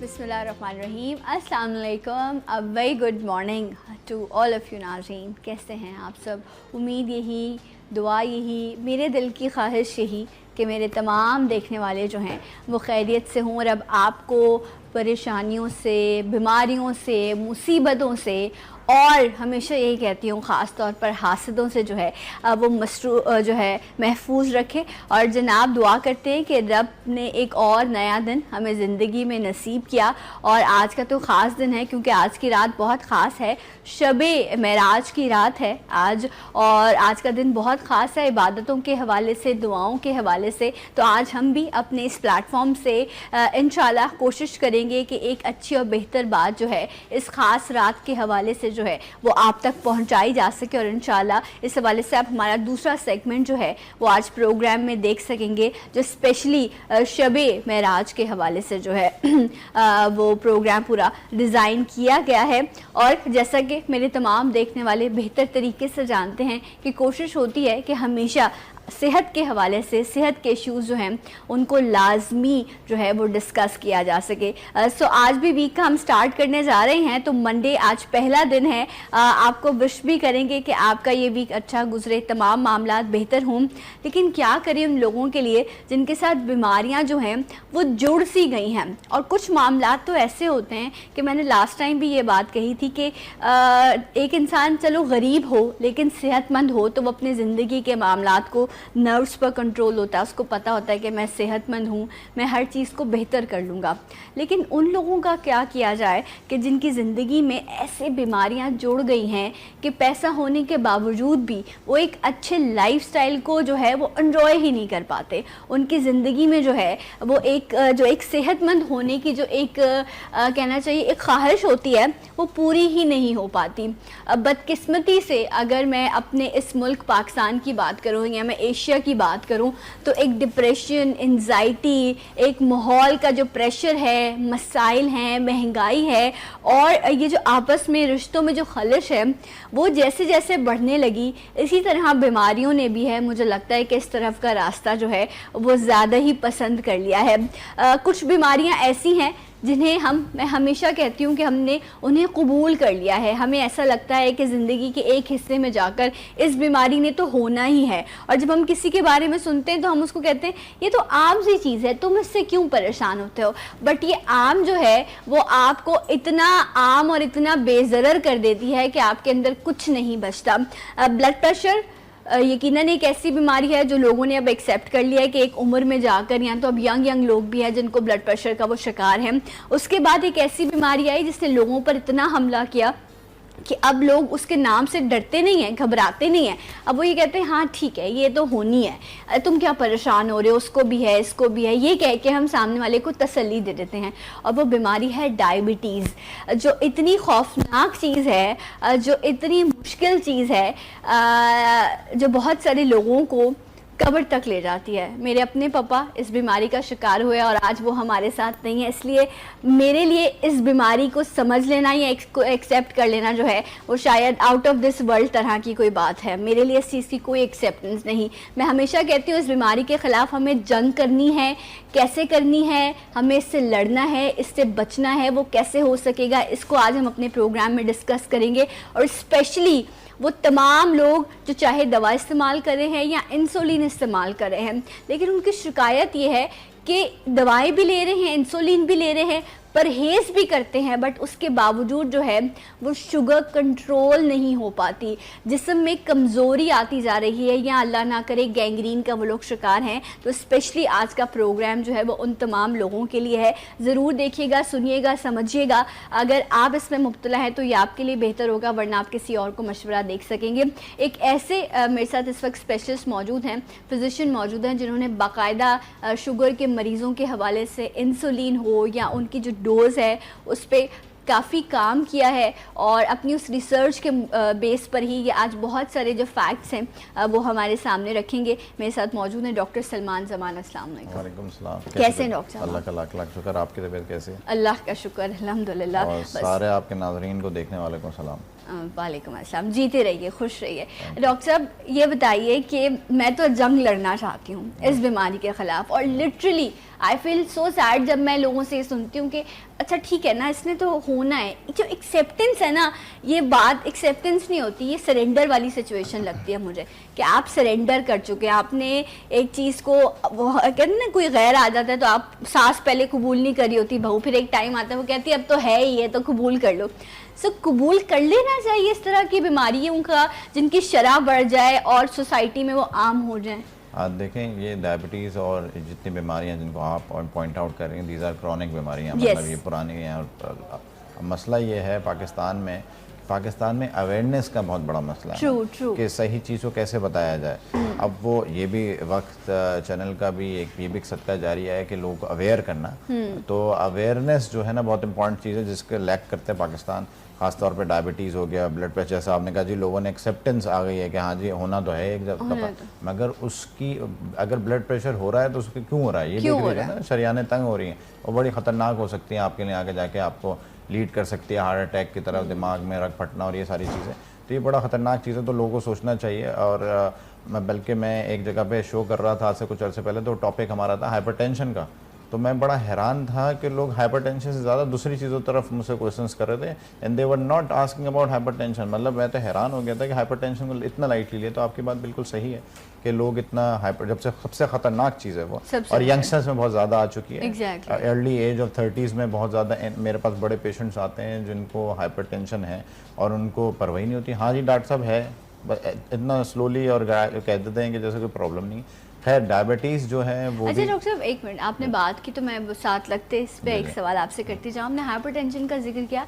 बिस्मिल्लाहिर्रहमानिर्रहीम, अस्सलाम वालेकुम, a very good morning to all of you नाज़रीन। कैसे हैं आप सब? उम्मीद यही, दुआ यही, मेरे दिल की ख्वाहिश यही कि मेरे तमाम देखने वाले जो हैं वो खैरियत से हों और अब आपको परेशानियों से, बीमारियों से, मुसीबतों से और हमेशा यही कहती हूँ ख़ास तौर पर हासदों से जो है वो जो है महफूज रखे। और जनाब दुआ करते हैं कि रब ने एक और नया दिन हमें ज़िंदगी में नसीब किया। और आज का तो ख़ास दिन है क्योंकि आज की रात बहुत ख़ास है, शबे मेराज की रात है आज, और आज का दिन बहुत ख़ास है इबादतों के हवाले से, दुआओं के हवाले से। तो आज हम भी अपने इस प्लेटफॉर्म से इंशाल्लाह कोशिश करेंगे कि एक अच्छी और बेहतर बात जो है इस ख़ास रात के हवाले से जो है वो आप तक पहुंचाई जा सके। और इंशाल्लाह इस हवाले से आप हमारा दूसरा सेगमेंट जो है वो आज प्रोग्राम में देख सकेंगे, जो स्पेशली शबे मेराज के हवाले से जो है वो प्रोग्राम पूरा डिज़ाइन किया गया है। और जैसा कि मेरे तमाम देखने वाले बेहतर तरीके से जानते हैं कि कोशिश होती है कि हमेशा सेहत के हवाले से, सेहत के इश्यूज़ जो हैं उनको लाजमी जो है वो डिस्कस किया जा सके। सो आज भी वीक का हम स्टार्ट करने जा रहे हैं, तो मंडे आज पहला दिन है। आपको विश भी करेंगे कि आपका ये वीक अच्छा गुजरे, तमाम मामलात बेहतर हों। लेकिन क्या करें उन लोगों के लिए जिनके साथ बीमारियां जो हैं वो जुड़ सी गई हैं। और कुछ मामलात तो ऐसे होते हैं कि मैंने लास्ट टाइम भी ये बात कही थी कि एक इंसान चलो गरीब हो लेकिन सेहतमंद हो तो वो अपनी ज़िंदगी के मामलात को, नर्व्स पर कंट्रोल होता है, उसको पता होता है कि मैं सेहतमंद हूँ, मैं हर चीज़ को बेहतर कर लूँगा। लेकिन उन लोगों का क्या किया जाए कि जिनकी ज़िंदगी में ऐसे बीमारियाँ जुड़ गई हैं कि पैसा होने के बावजूद भी वो एक अच्छे लाइफस्टाइल को जो है वो एंजॉय ही नहीं कर पाते। उनकी ज़िंदगी में जो है वो एक सेहतमंद होने की जो एक कहना चाहिए एक ख्वाहिश होती है वो पूरी ही नहीं हो पाती। बदकिस्मती से अगर मैं अपने इस मुल्क पाकिस्तान की बात करूँ या मैं एशिया की बात करूं तो एक डिप्रेशन, एंजाइटी, एक माहौल का जो प्रेशर है, मसाइल हैं, महंगाई है और ये जो आपस में रिश्तों में जो खलिश है वो जैसे जैसे बढ़ने लगी, इसी तरह बीमारियों ने भी है मुझे लगता है कि इस तरफ का रास्ता जो है वो ज़्यादा ही पसंद कर लिया है। कुछ बीमारियां ऐसी हैं जिन्हें मैं हमेशा कहती हूँ कि हमने उन्हें कबूल कर लिया है। हमें ऐसा लगता है कि ज़िंदगी के एक हिस्से में जाकर इस बीमारी ने तो होना ही है, और जब हम किसी के बारे में सुनते हैं तो हम उसको कहते हैं ये तो आम सी चीज़ है, तुम इससे क्यों परेशान होते हो। बट ये आम जो है वो आपको इतना आम और इतना बेज़रर कर देती है कि आपके अंदर कुछ नहीं बचता। ब्लड प्रेशर यकीनन एक ऐसी बीमारी है जो लोगों ने अब एक्सेप्ट कर लिया है कि एक उम्र में जाकर, या तो अब यंग लोग भी हैं जिनको ब्लड प्रेशर का वो शिकार हैं। उसके बाद एक ऐसी बीमारी आई जिसने लोगों पर इतना हमला किया कि अब लोग उसके नाम से डरते नहीं हैं, घबराते नहीं हैं। अब वो ये कहते हैं हाँ ठीक है ये तो होनी है, तुम क्या परेशान हो रहे हो, उसको भी है, इसको भी है, ये कह के हम सामने वाले को तसल्ली दे देते हैं। और वो बीमारी है डायबिटीज़, जो इतनी खौफनाक चीज़ है, जो इतनी मुश्किल चीज़ है, जो बहुत सारे लोगों को कब्र तक ले जाती है। मेरे अपने पापा इस बीमारी का शिकार हुए और आज वो हमारे साथ नहीं है, इसलिए मेरे लिए इस बीमारी को समझ लेना या एक्सेप्ट कर लेना जो है वो शायद आउट ऑफ दिस वर्ल्ड तरह की कोई बात है। मेरे लिए इस चीज़ की कोई एक्सेप्टेंस नहीं। मैं हमेशा कहती हूँ इस बीमारी के ख़िलाफ़ हमें जंग करनी है। कैसे करनी है, हमें इससे लड़ना है, इससे बचना है, वो कैसे हो सकेगा, इसको आज हम अपने प्रोग्राम में डिस्कस करेंगे। और स्पेशली वो तमाम लोग जो चाहे दवा इस्तेमाल कर रहे हैं या इंसुलिन इस्तेमाल कर रहे हैं, लेकिन उनकी शिकायत ये है कि दवाएं भी ले रहे हैं, इंसुलिन भी ले रहे हैं, परहेज़ भी करते हैं, बट उसके बावजूद जो है वो शुगर कंट्रोल नहीं हो पाती, जिस्म में कमज़ोरी आती जा रही है, या अल्लाह ना करे गैंग्रीन का वो लोग शिकार हैं। तो स्पेशली आज का प्रोग्राम जो है वो उन तमाम लोगों के लिए है। ज़रूर देखिएगा, सुनिएगा, समझिएगा। अगर आप इसमें मुब्तला हैं तो ये आपके लिए बेहतर होगा, वरना आप किसी और को मशवरा देख सकेंगे। एक ऐसे मेरे साथ इस वक्त स्पेशलिस्ट मौजूद हैं, फिजिशियन मौजूद हैं, जिन्होंने बाकायदा शुगर के मरीज़ों के हवाले से इंसुलिन हो या उनकी जो डोज है उस पर काफ़ी काम किया है, और अपनी उस रिसर्च के बेस पर ही ये आज बहुत सारे जो फैक्ट्स हैं वो हमारे सामने रखेंगे। मेरे साथ मौजूद हैं डॉक्टर सलमान जमान। अस्सलाम वालेकुम। कैसे हैं डॉक्टर साहब? अल्लाह का लाख लाख शुक्र। आपकी तबीयत कैसे है? अल्लाह का शुक्र, अल्हम्दुलिल्लाह। और सारे आपके नाज़रीन को, देखने वाले को सलाम। वालेकुम अस्सलाम, जीते रहिए, खुश रहिए। डॉक्टर साहब ये बताइए कि मैं तो जंग लड़ना चाहती हूँ इस बीमारी के ख़िलाफ़, और literally I feel so sad जब मैं लोगों से सुनती हूँ कि अच्छा ठीक है ना, इसने तो होना है। जो एक्सेप्टेंस है ना, ये बात एक्सेप्टेंस नहीं होती, ये सरेंडर वाली सिचुएशन लगती है मुझे कि आप सरेंडर कर चुके हैं। आपने एक चीज़ को, वो कहते हैं ना, कोई गैर आ जाता है तो आप सास पहले कबूल नहीं करी होती बहू, फिर एक टाइम आता है वो कहती है अब तो है ही है तो कबूल कर लो। सो कबूल कर लेना चाहिए इस तरह की बीमारियों का जिनकी शरह बढ़ जाए और सोसाइटी में वो आम हो जाए। देखें, ये डायबिटीज़ और जितनी बीमारियां जिनको आप पॉइंट आउट कर रही हैं, दीज आर क्रॉनिक बीमारियां, मतलब ये पुरानी हैं। और मसला ये है पाकिस्तान में अवेयरनेस का बहुत बड़ा मसला है कि सही चीज़ को कैसे बताया जाए। अब वो ये भी वक्त चैनल का भी एक सदका जारी है कि लोगों को अवेयर करना। तो अवेयरनेस जो है ना बहुत इंपॉर्टेंट चीज़ है जिसके लैक करते हैं पाकिस्तान, खासतौर पे डायबिटीज़ हो गया, ब्लड प्रेशर। जैसा आपने कहा जी, लोगों ने एक्सेप्टेंस आ गई है कि हाँ जी होना तो है एक दफ़ा, मगर उसकी अगर ब्लड प्रेशर हो रहा है तो उसके क्यों हो रहा है ये देख ना, शरियानें तंग हो रही हैं और बड़ी ख़तरनाक हो सकती हैं आपके लिए, आगे जाके आपको लीड कर सकती है हार्ट अटैक की तरफ, दिमाग में रग फटना और ये सारी चीज़ें। तो ये बड़ा ख़तरनाक चीज़ है, तो लोगों को सोचना चाहिए। और बल्कि मैं एक जगह पे शो कर रहा था आज से कुछ अर्से पहले, तो टॉपिक हमारा था हाइपरटेंशन का। तो मैं बड़ा हैरान था कि लोग हाइपरटेंशन से ज़्यादा दूसरी चीज़ों तरफ मुझसे क्वेश्चंस कर रहे थे, and they were not asking about hypertension. मतलब मैं तो हैरान हो गया था कि हाइपरटेंशन को इतना लाइटली लिया। तो आपकी बात बिल्कुल सही है कि लोग इतना जब से सबसे ख़तरनाक चीज़ है वो, और यंगस्टर्स में बहुत ज़्यादा आ चुकी है। अर्ली एज ऑफ 30s में बहुत ज़्यादा मेरे पास बड़े पेशेंट्स आते हैं जिनको हाइपरटेंशन है और उनको परवाही नहीं होती। हाँ जी डॉक्टर साहब है, इतना स्लोली और कह देते हैं कि जैसे कोई प्रॉब्लम नहीं। खैर डायबिटीज़ जो है वो, अच्छा डॉक्टर साहब एक मिनट, आपने बात की तो मैं साथ लगते इस पे एक सवाल आपसे करती जाऊँ। आपने हाइपरटेंशन का जिक्र किया।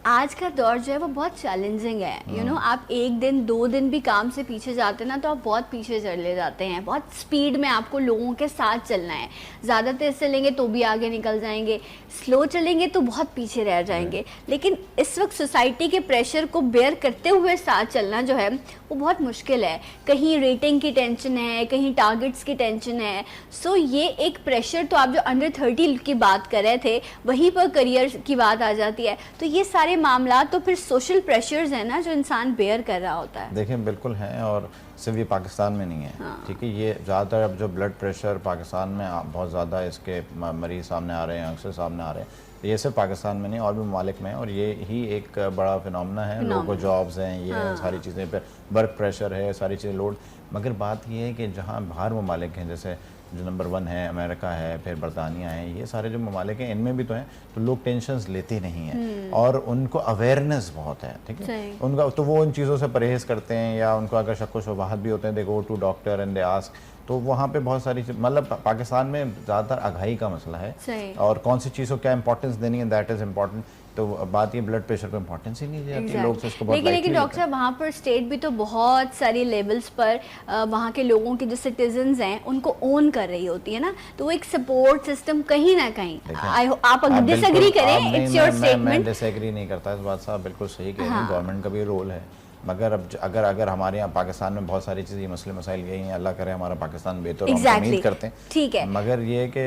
आज का दौर जो है वो बहुत चैलेंजिंग है। यू नो, आप एक दिन 2 दिन भी काम से पीछे जाते हैं ना तो आप बहुत पीछे चले जाते हैं। बहुत स्पीड में आपको लोगों के साथ चलना है। ज़्यादा तेज़ चलेंगे तो भी आगे निकल जाएंगे, स्लो चलेंगे तो बहुत पीछे रह जाएंगे। लेकिन इस वक्त सोसाइटी के प्रेशर को बेयर करते हुए साथ चलना जो है वो बहुत मुश्किल है। कहीं रेटिंग की टेंशन है, कहीं टारगेट्स की टेंशन है। सो ये एक प्रेशर, तो आप जो अंडर 30 की बात कर रहे थे वहीं पर करियर की बात आ जाती है। तो ये सारे मामला तो फिर सोशल प्रेशर्स है ना जो इंसान बेयर कर रहा होता है। देखें बिल्कुल है, और सिर्फ ये पाकिस्तान में नहीं है। ठीक है, ये ज़्यादातर अब जो ब्लड प्रेशर पाकिस्तान में बहुत ज़्यादा इसके मरीज़ सामने आ रहे हैं, अक्सर सामने आ रहे हैं। तो ये सिर्फ पाकिस्तान में नहीं और भी ममालिक में है, और ये ही एक बड़ा फिनोमेना है। लोगों को जॉब्स हैं, ये सारी चीज़ें पर वर्क प्रेशर है, सारी चीज़ें लोड। मगर बात ये है कि जहाँ बाहर ममालिक हैं, जैसे जो नंबर 1 है अमेरिका है, फिर बरतानिया है, ये सारे जो ममालिक हैं इनमें भी तो हैं, तो लोग टेंशन्स लेते नहीं हैं और उनको अवेयरनेस बहुत है। ठीक है, उनका तो वो उन चीज़ों से परहेज़ करते हैं, या उनको अगर शक व शुबहात भी होते हैं, they go to doctor and they ask. तो वहाँ पे बहुत सारी मतलब पाकिस्तान में ज़्यादातर आगाही का मसला है और कौन सी चीज़ को क्या इंपॉर्टेंस देनी है, दैट इज़ इंपॉर्टेंट। तो बात ये ब्लड प्रेशर को इंपॉर्टेंस ही नहीं देती लोग, तो इसको बहुत लेकिन डॉक्टर साहब वहाँ पर स्टेट भी तो बहुत सारी लेवल्स पर वहाँ के लोगों के जो सिटीजन्स हैं उनको ओन कर रही होती है ना, तो वो एक सपोर्ट सिस्टम कहीं ना कहीं। आप डिसएग्री करें, इट्स योर स्टेटमेंट। मैं डिसएग्री नहीं करता इस बात से, आप बिल्कुल सही कह रहे हैं, गवर्नमेंट का भी रोल है। मगर अब अगर हमारे यहाँ पाकिस्तान में बहुत सारी चीज़ें मसले मसाइल यही हैं, अल्लाह करे हमारा पाकिस्तान बेहतर हो, हम उम्मीद करते हैं। ठीक है, मगर ये कि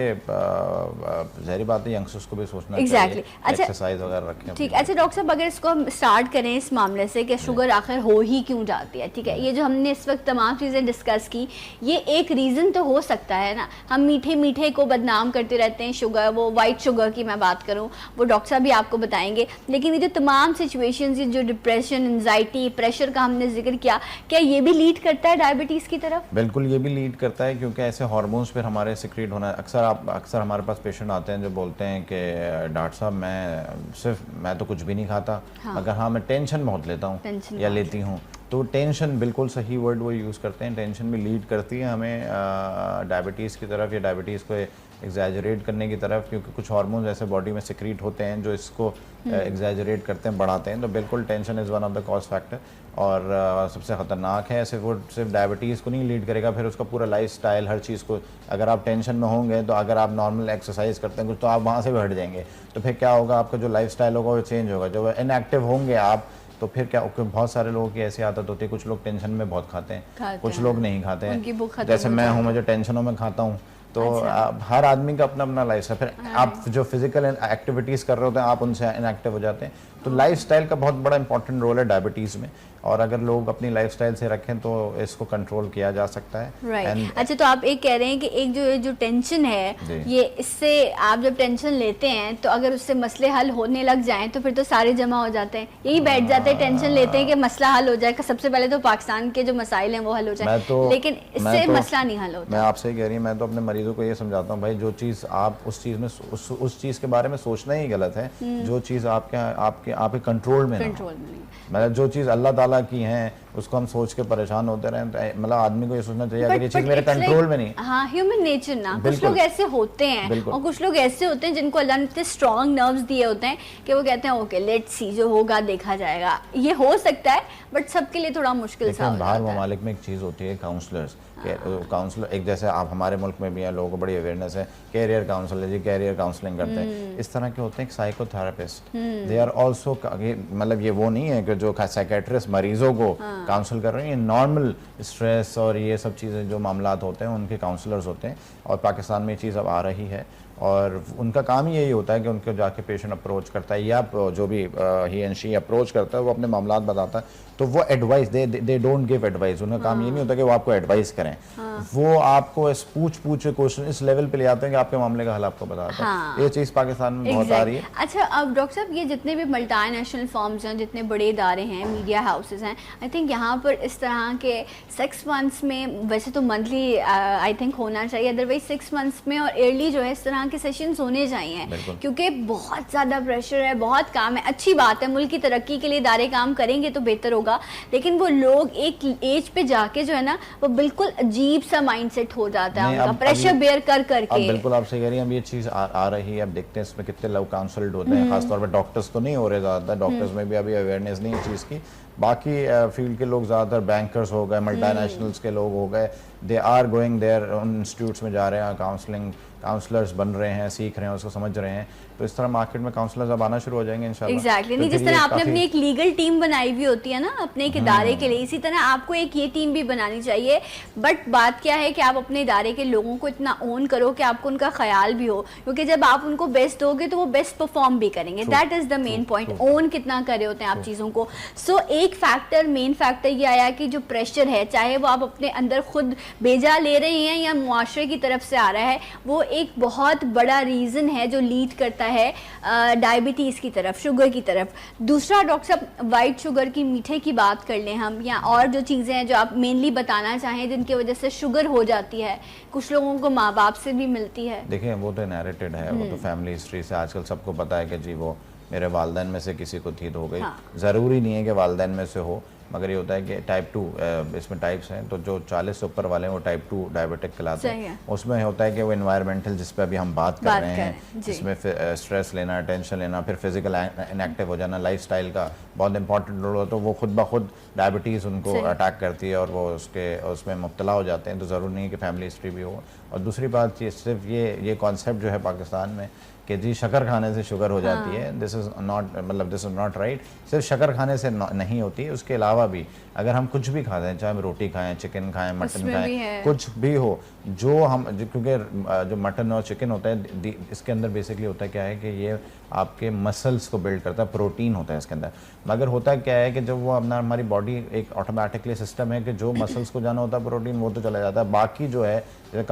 ज़ाहिर बात है यंगस्टर्स को भी सोचना चाहिए, एक्सरसाइज वगैरह रखें। ठीक। अच्छा डॉक्टर साहब, अगर इसको हम स्टार्ट करें इस मामले से कि शुगर आखिर हो ही क्यों जाती है। ठीक है, ये जो हमने इस वक्त तमाम चीज़ें डिस्कस की, ये एक रीज़न तो हो सकता है ना। हम मीठे मीठे को बदनाम करते रहते हैं, शुगर, वो वाइट शुगर की मैं बात करूँ, वो डॉक्टर साहब भी आपको बताएंगे। लेकिन ये जो तमाम सिचुएशंस, जो डिप्रेशन, एंजाइटी, प्रेशर का हमने जिक्र किया, क्या ये भी लीड करता है डायबिटीज़ की तरफ? बिल्कुल, ये भी लीड करता है, क्योंकि ऐसे हार्मोन्स फिर हमारे सिक्रीट होना। अक्सर हमारे पास पेशेंट आते हैं जो बोलते हैं कि डॉक्टर साहब मैं तो कुछ भी नहीं खाता, मगर हाँ मैं टेंशन बहुत लेता हूँ या लेती हूँ। तो टेंशन, बिल्कुल सही वर्ड वो यूज़ करते हैं, टेंशन भी लीड करती है हमें डायबिटीज़ की तरफ, या डायबिटीज़ को एग्जैजरेट करने की तरफ, क्योंकि कुछ हार्मोन्स ऐसे बॉडी में सिक्रीट होते हैं जो इसको एग्जैजरेट करते हैं, बढ़ाते हैं। तो बिल्कुल tension is one of the cause factor, और सबसे ख़तरनाक है। सिर्फ डायबिटीज़ को नहीं लीड करेगा, फिर उसका पूरा लाइफ स्टाइल, हर चीज़ को। अगर आप टेंशन में होंगे तो अगर आप नॉर्मल एक्सरसाइज करते हैं कुछ, तो आप वहाँ से भी हट जाएंगे, तो फिर क्या होगा, आपका जो लाइफ स्टाइल होगा वो चेंज होगा। जब इनएक्टिव होंगे आप, तो फिर क्या, बहुत सारे लोगों की ऐसी आदत होती है, कुछ लोग टेंशन में बहुत खाते हैं, कुछ लोग नहीं खाते हैं। जैसे मैं हूँ, मैं जो टेंशनों में खाता हूँ, तो हर आदमी का अपना अपना लाइफ है। फिर आप जो फिजिकल एक्टिविटीज़ कर रहे होते हैं आप उनसे इनएक्टिव हो जाते हैं। तो लाइफस्टाइल का बहुत बड़ा इंपॉर्टेंट रोल है डायबिटीज़ में, और अगर लोग अपनी लाइफस्टाइल से रखें तो इसको कंट्रोल किया जा सकता है। राइट। अच्छा, तो आप एक कह रहे हैं कि एक जो टेंशन है, ये इससे आप जब टेंशन लेते हैं तो अगर उससे मसले हल होने लग जाएं तो फिर तो सारे जमा हो जाते हैं, यही बैठ जाते हैं, टेंशन लेते हैं कि मसला हल हो जाएगा, सबसे पहले तो पाकिस्तान के जो मसाइल हैं वो हल हो जाए, लेकिन इससे मसला नहीं हल होता। मैं आपसे कह रही हूँ, मैं तो अपने मरीजों को ये समझाता हूँ, भाई जो चीज़ आप उस चीज़ में उस चीज़ के बारे में सोचना ही गलत है, जो चीज़ आपके कंट्रोल में नहीं, मतलब जो चीज़ अल्लाह ताला की है उसको हम सोच के परेशान होते रहे, तो मतलब आदमी को ये सोचना चाहिए अगर ये चीज़ मेरे कंट्रोल में नहीं। हाँ, ह्यूमन नेचर ना, कुछ लोग ऐसे होते हैं और कुछ लोग ऐसे होते हैं जिनको अल्लाह ने इतने स्ट्रॉन्ग नर्व्स दिए होते हैं कि वो कहते हैं ओके लेट्स सी, जो होगा देखा जाएगा। ये हो सकता है बट सबके लिए थोड़ा मुश्किल सा होता है। बाहर ममालिक में एक चीज़ होती है काउंसलर्स, काउंसलर एक जैसे आप हमारे मुल्क में भी है, लोगों को बड़ी अवेयरनेस है, कैरियर काउंसलर जी कैरियर काउंसलिंग करते हैं, इस तरह के होते हैं। साइकोथेरेपिस्ट दे आर ऑल्सो, मतलब ये वो नहीं है कि जो साइकेट्रिस्ट मरीजों को काउंसिल कर रहे हैं, नॉर्मल स्ट्रेस और ये सब चीज़ें जो मामलात होते हैं उनके काउंसलर्स होते हैं, और पाकिस्तान में ये चीज़ अब आ रही है, और उनका काम ही यही होता है कि उनको जाके पेशेंट अप्रोच करता है या जो भी ही एंड शी अप्रोच करता है वो अपने मामलात बताता है, तो वो advice they don't give advice. उनका काम ये नहीं होता कि वो आपको एडवाइस करें, वो आपको इस पूछ क्वेश्चन इस लेवल पे ले आते हैं कि आपके मामले का हल आपको बताते हैं। ये चीज़ पाकिस्तान में बहुत आ रही है। अच्छा, अब डॉक्टर साहब ये जितने भी मल्टीनेशनल फर्म्स हैं, जितने बड़े इदारे हैं, मीडिया हाउसेस हैं, आई थिंक यहाँ पर इस तरह के 6 मंथ्स में, वैसे तो मंथली आई थिंक होना चाहिए, अदरवाइज 6 मंथ्स में और ईयरली जो है इस तरह के सेशंस होने चाहिए, क्योंकि बहुत ज़्यादा प्रेशर है, बहुत काम है। अच्छी बात है, मुल्क की तरक्की के लिए इदारे काम करेंगे तो बेहतर होगा, लेकिन वो लोग एक एज पे जाके जो है ना वो बिल्कुल अजीब सा माइंडसेट हो जाता है उनका, प्रेशर बेयर कर करके। बिल्कुल आप सही कह रही हैं, अब ये चीज़ आ रही है, अब देखते हैं इसमें कितने लोग काउंसल्ड होते हैं, खासतौर पर डॉक्टर्स तो नहीं हो रहे ज़्यादातर, डॉक्टर्स में भी अभी अवेयरनेस नहीं है चीज़ की, बाकी फील्ड के लोग ज़्यादातर बैंकर्स हो गए, मल्टीनेशनल्स के लोग हो गए, दे आर गोइंग देयर, उन इंस्टीट्यूट्स में जा रहे हैं, काउंसलर्स बन रहे हैं, सीख रहे हैं, उसको समझ रहे हैं, तो इस तरह मार्केट में काउंसलर्स अब आना शुरू हो जाएंगे इंशाल्लाह। एग्जैक्टली, नहीं जिस तरह आपने अपनी एक लीगल टीम बनाई हुई होती है ना अपने एक इदारे के लिए, इसी तरह आपको एक ये टीम भी बनानी चाहिए। बट बात क्या है कि आप अपने इदारे के लोगों को इतना ओन करो कि आपको उनका ख्याल भी हो, क्योंकि जब आप उनको बेस्ट दोगे तो वो बेस्ट परफॉर्म भी करेंगे। That is the main point, own कितना कर रहे होते हैं आप चीज़ों को। सो एक फैक्टर, मेन फैक्टर ये आया कि जो प्रेशर है, चाहे वो आप अपने अंदर खुद बेजा ले रहे हैं या मुआशरे की तरफ से आ रहा है, वो एक बहुत बड़ा रीज़न है जो लीड करता है डायबिटीज़ की तरफ, शुगर की तरफ। दूसरा डॉक्टर साहब, वाइट शुगर की, मीठे की बात कर लें हम, या और जो चीज़ें हैं जो आप मेनली बताना चाहें जिनकी वजह से शुगर हो जाती है, कुछ लोगों को माँ बाप से भी मिलती है। देखिए वो तो इनहेरिटेड है, वो तो फैमिली हिस्ट्री से आजकल सबको पता है कि जी वो मेरे वालिदैन में से किसी को थी तो हो गई। ज़रूरी नहीं है कि वालिदैन में से हो, मगर ये होता है कि टाइप 2, इसमें टाइप्स हैं, तो जो 40 से ऊपर वाले हैं वो टाइप 2 डायबिटिक कहलाते हैं। उसमें होता है कि वो एनवायरमेंटल, जिस पे अभी हम बात कर रहे हैं, जिसमें स्ट्रेस लेना, टेंशन लेना, फिर फिजिकल इनएक्टिव हो जाना, लाइफस्टाइल का बहुत इंपॉर्टेंट रोल होता है, तो वो खुद ब खुद डायबिटीज़ उनको अटैक करती है और वो उसमें मुब्तला हो जाते हैं। तो ज़रूरी नहीं है कि फैमिली हिस्ट्री भी हो। और दूसरी बात ये सिर्फ ये कॉन्सेप्ट जो है पाकिस्तान में कि जी शक्कर खाने से शुगर हो जाती है, दिस इज़ नॉट राइट। सिर्फ शक्कर खाने से नहीं होती है, उसके अलावा भी अगर हम कुछ भी खाते हैं, चाहे हम रोटी खाएं, चिकन खाएं, मटन खाएं, कुछ भी हो, क्योंकि जो मटन और चिकन होता है इसके अंदर बेसिकली होता है क्या है कि ये आपके मसल्स को बिल्ड करता है, प्रोटीन होता है इसके अंदर। मगर होता क्या है कि जब वो अपना, हमारी बॉडी एक ऑटोमेटिकली सिस्टम है कि जो मसल्स को जाना होता है प्रोटीन वो तो चला जाता है, बाकी जो है जैसे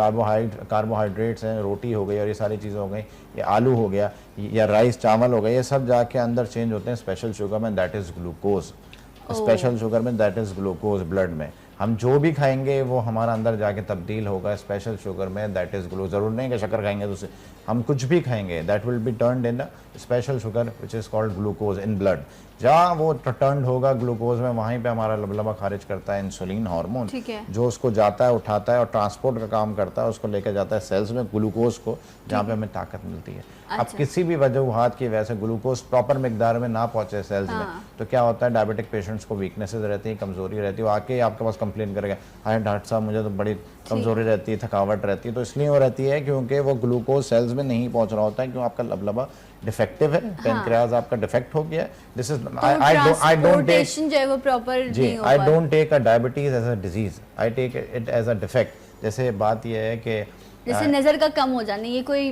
कार्बोहाइड्रेट्स हैं, रोटी हो गई और ये सारी चीज़ें हो गई, ये आलू हो गया या राइस चावल हो गया, ये सब जाके अंदर चेंज होते हैं स्पेशल शुगर में, that is glucose. Special sugar में दैट इज़ ग्लूकोज ब्लड में। हम जो भी खाएंगे वो हमारा अंदर जाके तब्दील होगा स्पेशल शुगर में, दैट इज़ ग्लूकोज। ज़रूर नहीं कि शक्कर खाएंगे तो हम कुछ भी खाएंगे, that will be turned in the special sugar which is called glucose in blood. जहाँ वो टर्न्ड होगा ग्लूकोज में, वहीं पे हमारा लबलबा खारिज करता है इंसुलिन हार्मोन, जो उसको जाता है, उठाता है और ट्रांसपोर्ट का काम करता है, उसको लेकर जाता है सेल्स में ग्लूकोज को, जहाँ पे हमें ताकत मिलती है। अब किसी भी वजूहात की वजह से ग्लूकोज प्रॉपर मिकदार में ना पहुंचे सेल्स में, तो क्या होता है, डायबिटिक पेशेंट्स को वीकनेसेस रहती है, कमजोरी रहती है, वो आके आपके पास कंप्लेन करेगा, हाय डॉक्टर साहब मुझे तो बड़ी कमजोरी रहती है, थकावट रहती है। तो इसलिए वो रहती है क्योंकि वो ग्लूकोज सेल्स में नहीं पहुंच रहा होता है, क्यों आपका लबलबा डिफेक्टिव है, पेनक्रियाज आपका डिफेक्ट हो गया। This is I don't take a diabetes as a disease, I take it as a defect. जैसे बात यह है कि जैसे नजर का कम हो जाना, ये कोई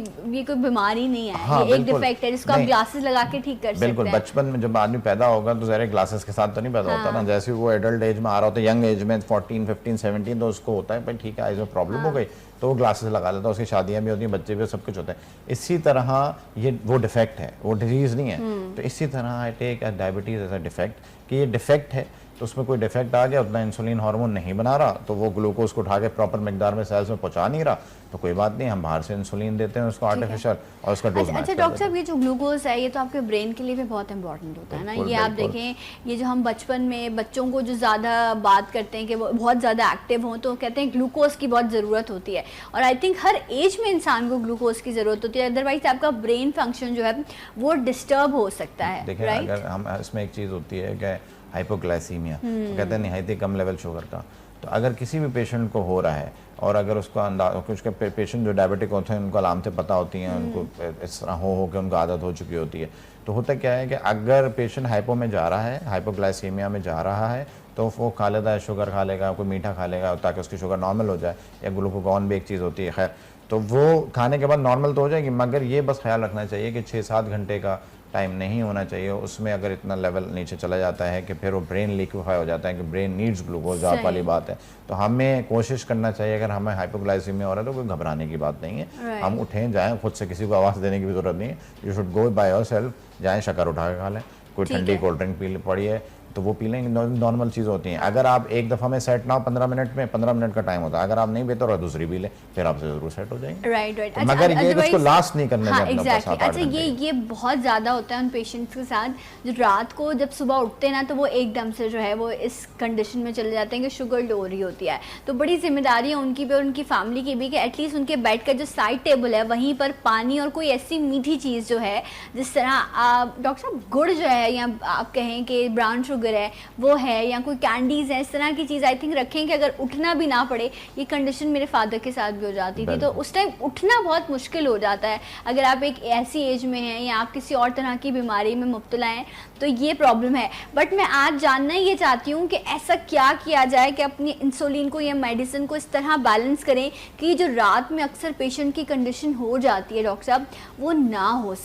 बीमारी नहीं है। हाँ, ये एक डिफेक्ट है जिसको आप ग्लासेस लगा के ठीक कर सकते हैं। बिल्कुल, बचपन में जब आदमी पैदा होगा तो ज़ाहिर ग्लासेस के साथ तो नहीं पैदा होता ना, जैसे वो एडल्ट एज में आ रहा होता है, यंग एज में 14, 15, 17, तो उसको होता है भाई ठीक है, आइज में प्रॉब्लम हो गई तो वो ग्लासेस लगा लेता है, उसकी शादियां भी होती हैं, बच्चे भी, सब कुछ होता है। इसी तरह ये वो डिफेक्ट है, वो डिजीज़ नहीं है। तो इसी तरह I take diabetes as a defect कि ये डिफेक्ट है, तो उसमें कोई डिफेक्ट आ गया, उतना इंसुलिन हार्मोन नहीं बना रहा, तो वो ग्लूकोज को उठा के प्रॉपर मिकदार में सेल्स में पहुंचा नहीं रहा, तो कोई बात नहीं, हम बाहर से इंसुलिन देते हैं उसको आर्टिफिशियल और उसका डोज। अच्छा डॉक्टर साहब, ये जो ग्लूकोज है ये तो आपके ब्रेन के लिए भी बहुत इंपॉर्टेंट होता है ना। ये आप देखें, ये जो हम बचपन में बच्चों को जो ज़्यादा बात करते हैं कि वो बहुत ज़्यादा एक्टिव हों, तो कहते हैं ग्लूकोज की बहुत ज़रूरत होती है, और आई थिंक हर एज में इंसान को ग्लूकोज की ज़रूरत होती है, अदरवाइज आपका ब्रेन फंक्शन जो है वो डिस्टर्ब हो सकता है। देखिए अगर हम इसमें एक चीज़ होती है कि हाइपोग्लाइसीमिया, तो कहते हैं निहायती कम लेवल शुगर का, तो अगर किसी भी पेशेंट को हो रहा है और अगर उसके पेशेंट जो डायबिटिक होते हैं उनको अलामतें पता होती हैं, उनको इस तरह हो के उनको आदत हो चुकी होती है, तो होता क्या है कि अगर पेशेंट हाइपो में जा रहा है, हाइपोग्लाइसीमिया में जा रहा है, तो वो खा लेता है, शुगर खा लेगा, कोई मीठा खा लेगा ताकि उसकी शुगर नॉर्मल हो जाए, या ग्लूकोगॉन भी एक चीज़ होती है, खैर तो वो खाने के बाद नॉर्मल तो हो जाएगी, मगर ये बस ख्याल रखना चाहिए कि 6-7 घंटे का टाइम नहीं होना चाहिए उसमें। अगर इतना लेवल नीचे चला जाता है कि फिर वो ब्रेन लिक्विफाई हो जाता है कि ब्रेन नीड्स ग्लूकोज, आप वाली बात है, तो हमें कोशिश करना चाहिए, अगर हमें हाइपोग्लाइसीमिया हो रहा है तो कोई घबराने की बात नहीं है, हम उठें जाएं, खुद से किसी को आवाज़ देने की भी जरूरत नहीं है, you should go by your self, जाएँ शक्कर उठा के खा लें, कोई ठंडी कोल्ड ड्रिंक पी पड़ी है तो वो पी लेंगे, नॉर्मल चीज़ होती हैं। अगर आप एक दफ़ा में सेट ना हो 15 मिनट में, 15 मिनट का टाइम होता है, अगर आप नहीं बेहतर और दूसरी पी लें फिर आपसे ज़रूर सेट हो जाएंगे। राइट। तो मगर ये इसको लास्ट नहीं करने दें। एग्जैक्टली। अच्छा ये बहुत ज़्यादा होता है उन पेशेंट्स के साथ जो रात को जब सुबह उठते हैं ना, तो वो एकदम से जो है वो इस कंडीशन में चले जाते हैं कि शुगर लो हो रही होती है, तो बड़ी जिम्मेदारी है उनकी भी और उनकी फैमिली की भी कि एटलीस्ट उनके बेड का जो साइड टेबल है वहीं पर पानी और कोई ऐसी मीठी चीज़ जो है, जिस तरह डॉक्टर साहब गुड़ जो है, या आप कहें कि ब्राउन शुगर है वो है, या कोई कैंडीज है, इस तरह की चीज़ आई थिंक रखें कि अगर उठना भी ना पड़े। ये कंडीशन मेरे फादर के साथ भी हो जाती थी, तो उस टाइम उठना बहुत मुश्किल हो जाता है अगर आप एक ऐसी एज में हैं या आप किसी और तरह की बीमारी में मुब्तला हैं, तो ये प्रॉब्लम है। बट मैं आज जानना ये चाहती हूँ कि ऐसा क्या किया जाए कि अपनी इंसुलिन को या मेडिसिन को इस तरह बैलेंस करें कि जो रात में अक्सर पेशेंट की कंडीशन हो जाती है डॉक्टर साहब, वो ना हो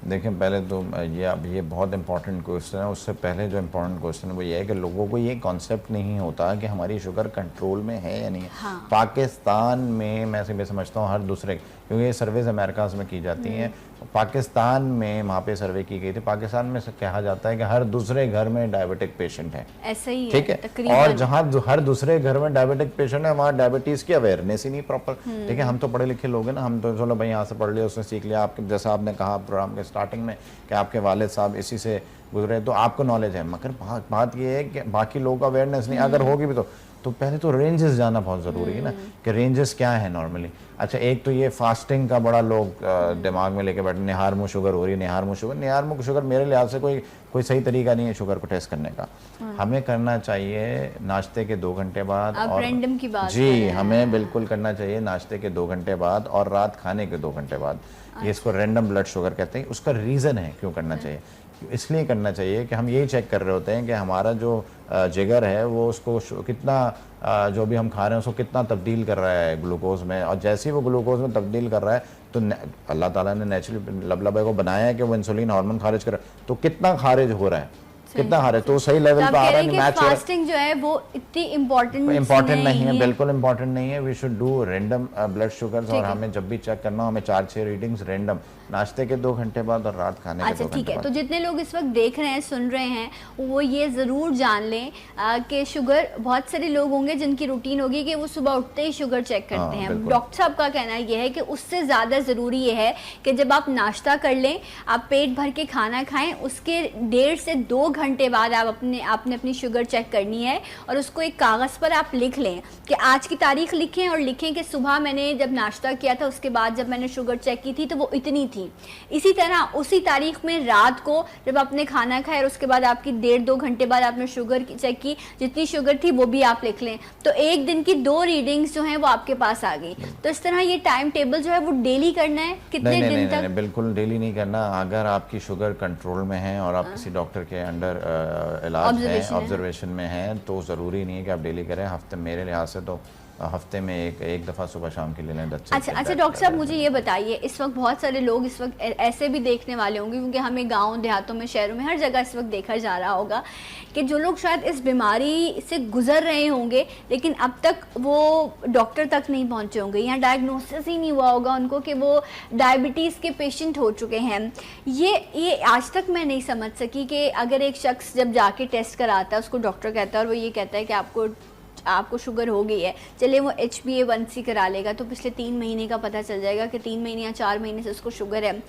देखें पहले तो ये बहुत इंपॉर्टेंट क्वेश्चन है। उससे पहले जो इंपॉर्टेंट क्वेश्चन है वो ये है कि लोगों को ये कॉन्सेप्ट नहीं होता कि हमारी शुगर कंट्रोल में है या नहीं है। हाँ। पाकिस्तान में मैं समझता हूँ हर दूसरे, क्योंकि ये सर्वेज अमेरिकाज में की जाती हैं, पाकिस्तान में वहाँ पे सर्वे की गई थी, पाकिस्तान में से कहा जाता है कि हर दूसरे घर में डायबिटिक पेशेंट है, ऐसा ही ठीक है। और जहाँ हर दूसरे घर में डायबिटिक पेशेंट है वहाँ डायबिटीज की अवेयरनेस ही नहीं प्रॉपर, ठीक है। हम तो पढ़े लिखे लोग हैं ना, हम तो चलो भाई यहाँ से पढ़ लिया, उसने सीख लिया, आपके जैसा आपने कहा प्रोग्राम के स्टार्टिंग में कि आपके वालिद साहब इसी से गुजरे, तो आपको नॉलेज है, मगर बात ये है कि बाकी लोगों का अवेयरनेस नहीं, अगर होगी भी तो पहले तो रेंजेस जाना बहुत ज़रूरी है ना, कि रेंजेस क्या है नॉर्मली। अच्छा, एक तो ये फास्टिंग का बड़ा लोग दिमाग में लेके बैठे, निहार मुँह शुगर हो रही है, निहार मुँह शुगर मेरे लिहाज से कोई सही तरीका नहीं है शुगर को टेस्ट करने का। हमें करना चाहिए नाश्ते के 2 घंटे बाद, और रैंडम की बात जी हमें बिल्कुल करना चाहिए नाश्ते के 2 घंटे बाद और रात खाने के 2 घंटे बाद। ये इसको रैंडम ब्लड शुगर कहते हैं। उसका रीज़न है क्यों करना चाहिए, इसलिए करना चाहिए कि हम यही चेक कर रहे होते हैं कि हमारा जो जिगर है वो उसको कितना जो भी हम खा रहे हैं उसको कितना तब्दील कर रहा है ग्लूकोज में, और जैसे ही वो ग्लूकोज में तब्दील कर रहा है तो अल्लाह ताला ने नेचुरली लबलबे को बनाया है कि वो इंसुलिन हार्मोन खारिज कर रहा है, तो कितना खारिज हो रहा है, कितना हारे तो सही लेवल पे आ रहा है, मैच हो रहा है। फास्टिंग जो है वो इतनी इम्पोर्टेंट नहीं है, बिल्कुल इम्पोर्टेंट नहीं है। We should do random blood sugars, और हमें जब भी चेक करना हो हमें 4-6 रीडिंग्स रैंडम, नाश्ते के 2 घंटे बाद और रात खाने के 2 घंटे बाद। ठीक है, तो जितने लोग इस वक्त देख रहे हैं, सुन रहे हैं, वो ये ज़रूर जान लें कि शुगर, बहुत सारे लोग होंगे जिनकी रूटीन होगी कि वो सुबह उठते ही शुगर चेक करते हैं। डॉक्टर साहब का कहना ये है कि उससे ज़्यादा ज़रूरी ये है कि जब आप नाश्ता कर लें, आप पेट भर के खाना खाएं, उसके 1.5 से 2 घंटे बाद आपने अपनी शुगर चेक करनी है, और उसको एक कागज़ पर आप लिख लें कि आज की तारीख लिखें, और लिखें कि सुबह मैंने जब नाश्ता किया था उसके बाद जब मैंने शुगर चेक की थी तो वो इतनी थी। इसी तरह उसी तारीख में रात को जब आपने खाना खाया और उसके बाद आपकी 1.5-2 घंटे बाद आपने शुगर चेक की, जितनी शुगर थी वो भी आप लिख लें, तो एक दिन की 2 रीडिंग्स जो हैं वो आपके पास आ गई। तो इस तरह ये टाइम टेबल जो है वो डेली करना है, कितने दिन तक? बिल्कुल डेली नहीं करना। अगर आपकी शुगर कंट्रोल में है और आप किसी डॉक्टर के अंडर इलाज है, ऑब्जर्वेशन में है, तो ज़रूरी नहीं है कि आप डेली करें। हफ्ते मेरे लिहाज से तो हफ्ते में एक दफ़ा सुबह शाम के ले लें। अच्छा डॉक्टर साहब, मुझे ये बताइए, इस वक्त बहुत सारे लोग इस वक्त ऐसे भी देखने वाले होंगे, क्योंकि हमें गांव देहातों में, शहरों में, हर जगह इस वक्त देखा जा रहा होगा कि जो लोग शायद इस बीमारी से गुजर रहे होंगे लेकिन अब तक वो डॉक्टर तक नहीं पहुंचे होंगे या डायग्नोसिस ही नहीं हुआ होगा उनको कि वो डायबिटीज़ के पेशेंट हो चुके हैं। ये आज तक मैं नहीं समझ सकी कि अगर एक शख्स जब जाके टेस्ट कराता है, उसको डॉक्टर कहता है और वो ये कहता है कि आपको शुगर हो गई है, चले वो HbA1c करा लेगा तो पिछले 3 महीने का पता चल जाएगा कि 3 महीने या 4 महीने से उसको शुगर है,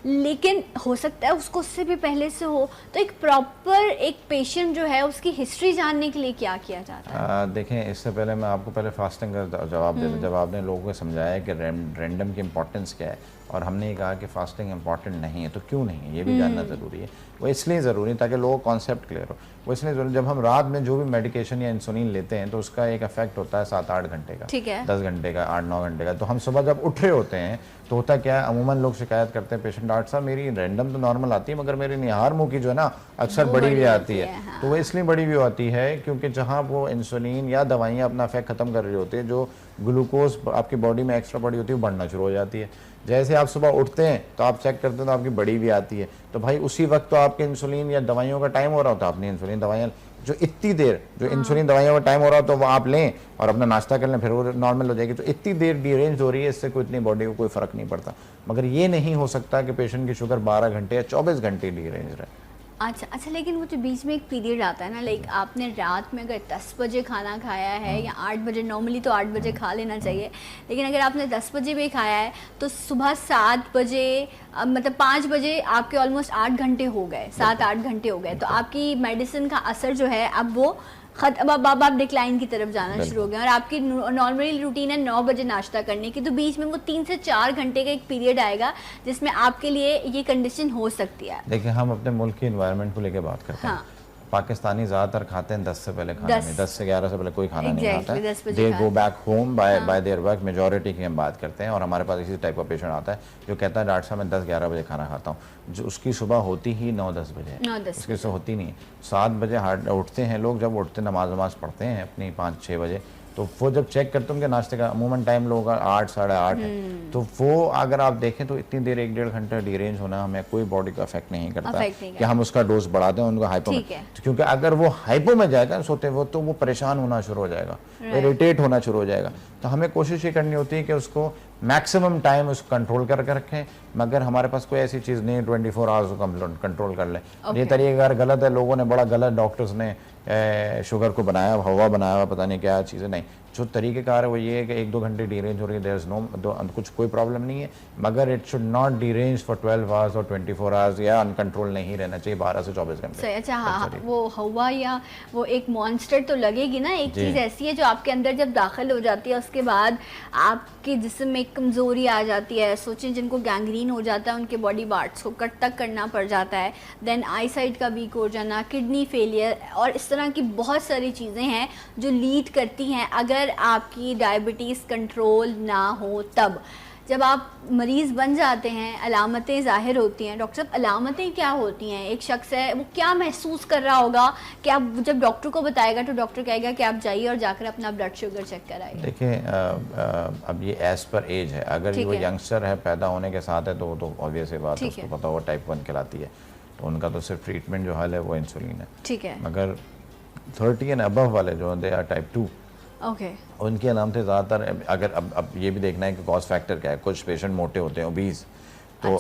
लेकिन हो सकता है उसको उससे भी पहले से हो। तो एक प्रॉपर एक पेशेंट जो है उसकी हिस्ट्री जानने के लिए क्या किया जाता है? देखें, इससे पहले मैं आपको पहले फास्टिंग का जवाब दे दूं। जब आपने लोगों को समझाया कि रैंडम की इंपॉर्टेंस क्या है और हमने ये कहा कि फास्टिंग इंपॉर्टेंट नहीं है, तो क्यों नहीं है ये भी जानना ज़रूरी है। वो इसलिए ज़रूरी है ताकि लोगों को कॉन्सेप्ट क्लियर हो। वो इसलिए ज़रूरी, जब हम रात में जो भी मेडिकेशन या इंसुलिन लेते हैं तो उसका एक इफेक्ट होता है 7-8 घंटे का, ठीक है, 10 घंटे का, 8-9 घंटे का। तो हम सुबह जब उठ रहे होते हैं तो होता क्या है, अमूमन लोग शिकायत करते हैं पेशेंट, डॉक्टर साहब मेरी रैंडम तो नॉर्मल आती है मगर मेरी निहार मुंह की जो है ना अक्सर बड़ी हुई आती है। हाँ। तो वो इसलिए बड़ी हुई आती है क्योंकि जहाँ वो इंसुलिन या दवाइयाँ अपना इफेक्ट ख़त्म कर रही होती है, जो ग्लूकोज आपकी बॉडी में एक्स्ट्रा बड़ी होती है वो बढ़ना शुरू हो जाती है। जैसे आप सुबह उठते हैं तो आप चेक करते हैं तो आपकी बड़ी भी आती है। तो भाई उसी वक्त तो आपके इंसुलिन या दवाइयों का टाइम हो रहा होता है, अपनी इंसुलिन दवाइयाँ जो इतनी देर जो इंसुलिन दवाइयों का टाइम हो रहा हो तो वो आप लें और अपना नाश्ता कर लें, फिर वो नॉर्मल हो जाएगी। तो इतनी देर डीरेंज हो रही है, इससे कोई इतनी बॉडी को कोई फ़र्क नहीं पड़ता। मगर ये नहीं हो सकता कि पेशेंट की शुगर 12 घंटे या 24 घंटे डीरेंज रहे। अच्छा, लेकिन वो जो बीच में एक पीरियड आता है ना, लाइक आपने रात में अगर 10 बजे खाना खाया है या 8 बजे, नॉर्मली तो 8 बजे खा लेना चाहिए, लेकिन अगर आपने 10 बजे भी खाया है तो सुबह 7 बजे मतलब 5 बजे आपके ऑलमोस्ट 8 घंटे हो गए, 7-8 घंटे हो गए, तो आपकी मेडिसिन का असर जो है अब वो अब आप डिक्लाइन की तरफ जाना शुरू हो गए। और आपकी नॉर्मली रूटीन है 9 बजे नाश्ता करने की, तो बीच में वो 3 से 4 घंटे का एक पीरियड आएगा जिसमें आपके लिए ये कंडीशन हो सकती है। देखिए, हम अपने मुल्क की एनवायरनमेंट को लेकर बात करते हैं। पाकिस्तानी ज़्यादातर खाते हैं 10 से पहले खाना नहीं, 10 से 11 से पहले कोई खाना नहीं खाता है। They go back home by their work, majority की हम बात करते हैं। और हमारे पास इसी टाइप का पेशेंट आता है जो कहता है डॉक्टर साहब मैं 10-11 बजे खाना खाता हूँ, जो उसकी सुबह होती ही 9-10 बजे है, उसकी सुबह होती नहीं है। 7 बजे उठते हैं लोग, जब उठते नमाज पढ़ते हैं अपनी 5-6 बजे, तो वो जब चेक करते हैं उनके नाश्ते का अमूमन टाइम लोगों का 8-8:30 है। तो वो अगर आप देखें तो इतनी देर 1-1.5 घंटा डीरेंज होना हमें कोई बॉडी का इफेक्ट नहीं करता कि हम उसका डोज बढ़ा दें उनको हाइपो में। तो क्योंकि अगर वो हाइपो में जाएगा सोते वो तो वो परेशान होना शुरू हो जाएगा, इरिटेट होना शुरू हो जाएगा। तो हमें कोशिश ये करनी होती है कि उसको मैक्सिमम टाइम उसको कंट्रोल करके रखें, मगर हमारे पास कोई ऐसी चीज़ नहीं है 24 आवर्स को कंट्रोल कर लें। ये तरीका अगर गलत है, लोगों ने बड़ा गलत, डॉक्टर्स ने शुगर को बनाया, हवा बनाया हुआ, पता नहीं क्या चीज़ें, नहीं। जो तरीक़ेकार है वो ये है कि 1-2 घंटे डीरेंज हो रही है, देयर इज़ नो कुछ कोई प्रॉब्लम नहीं है, मगर it should not derange for 12 hours और 24 आवर्स, या अनकंट्रोल नहीं रहना चाहिए 12 से 24 घंटे। अच्छा, हाँ, वो हवा या वो एक मॉन्स्टर तो लगेगी ना, एक चीज़ ऐसी है जो आपके अंदर जब दाखिल हो जाती है उसके बाद आपके जिस्म में कमज़ोरी आ जाती है। सोचें जिनको गैंग्रीन हो जाता है उनके बॉडी पार्ट्स को कट तक करना पड़ जाता है, देन आई साइट का वीक हो जाना, किडनी फेलियर और इस तरह की बहुत सारी चीज़ें हैं जो लीड करती हैं अगर आपकी डायबिटीज़ कंट्रोल ना हो। तब जब आप मरीज़ बन जाते हैं अलामतें ज़ाहिर होती हैं। डॉक्टर साहब, अलामतें क्या होती हैं? एक शख्स है वो क्या महसूस कर रहा होगा कि आप जब डॉक्टर को बताएगा तो डॉक्टर कहेगा कि आप जाइए और जाकर अपना ब्लड शुगर चेक कराइए? देखिए, अब ये एज पर एज है। अगर वो यंगस्टर है, पैदा होने के साथ है, तो ऑब्वियस है बात है, उसको पता होगा टाइप 1 कहलाती है, तो उनका तो सिर्फ ट्रीटमेंट जो हाल है वो इंसुलिन है, ठीक है। मगर 30 एंड अबव वाले जो दे आर टाइप 2, उनकी अलामतें ज़्यादातर, अगर अब ये भी देखना है कि कॉज फैक्टर क्या है। कुछ पेशेंट मोटे होते हैं, ओबीज, तो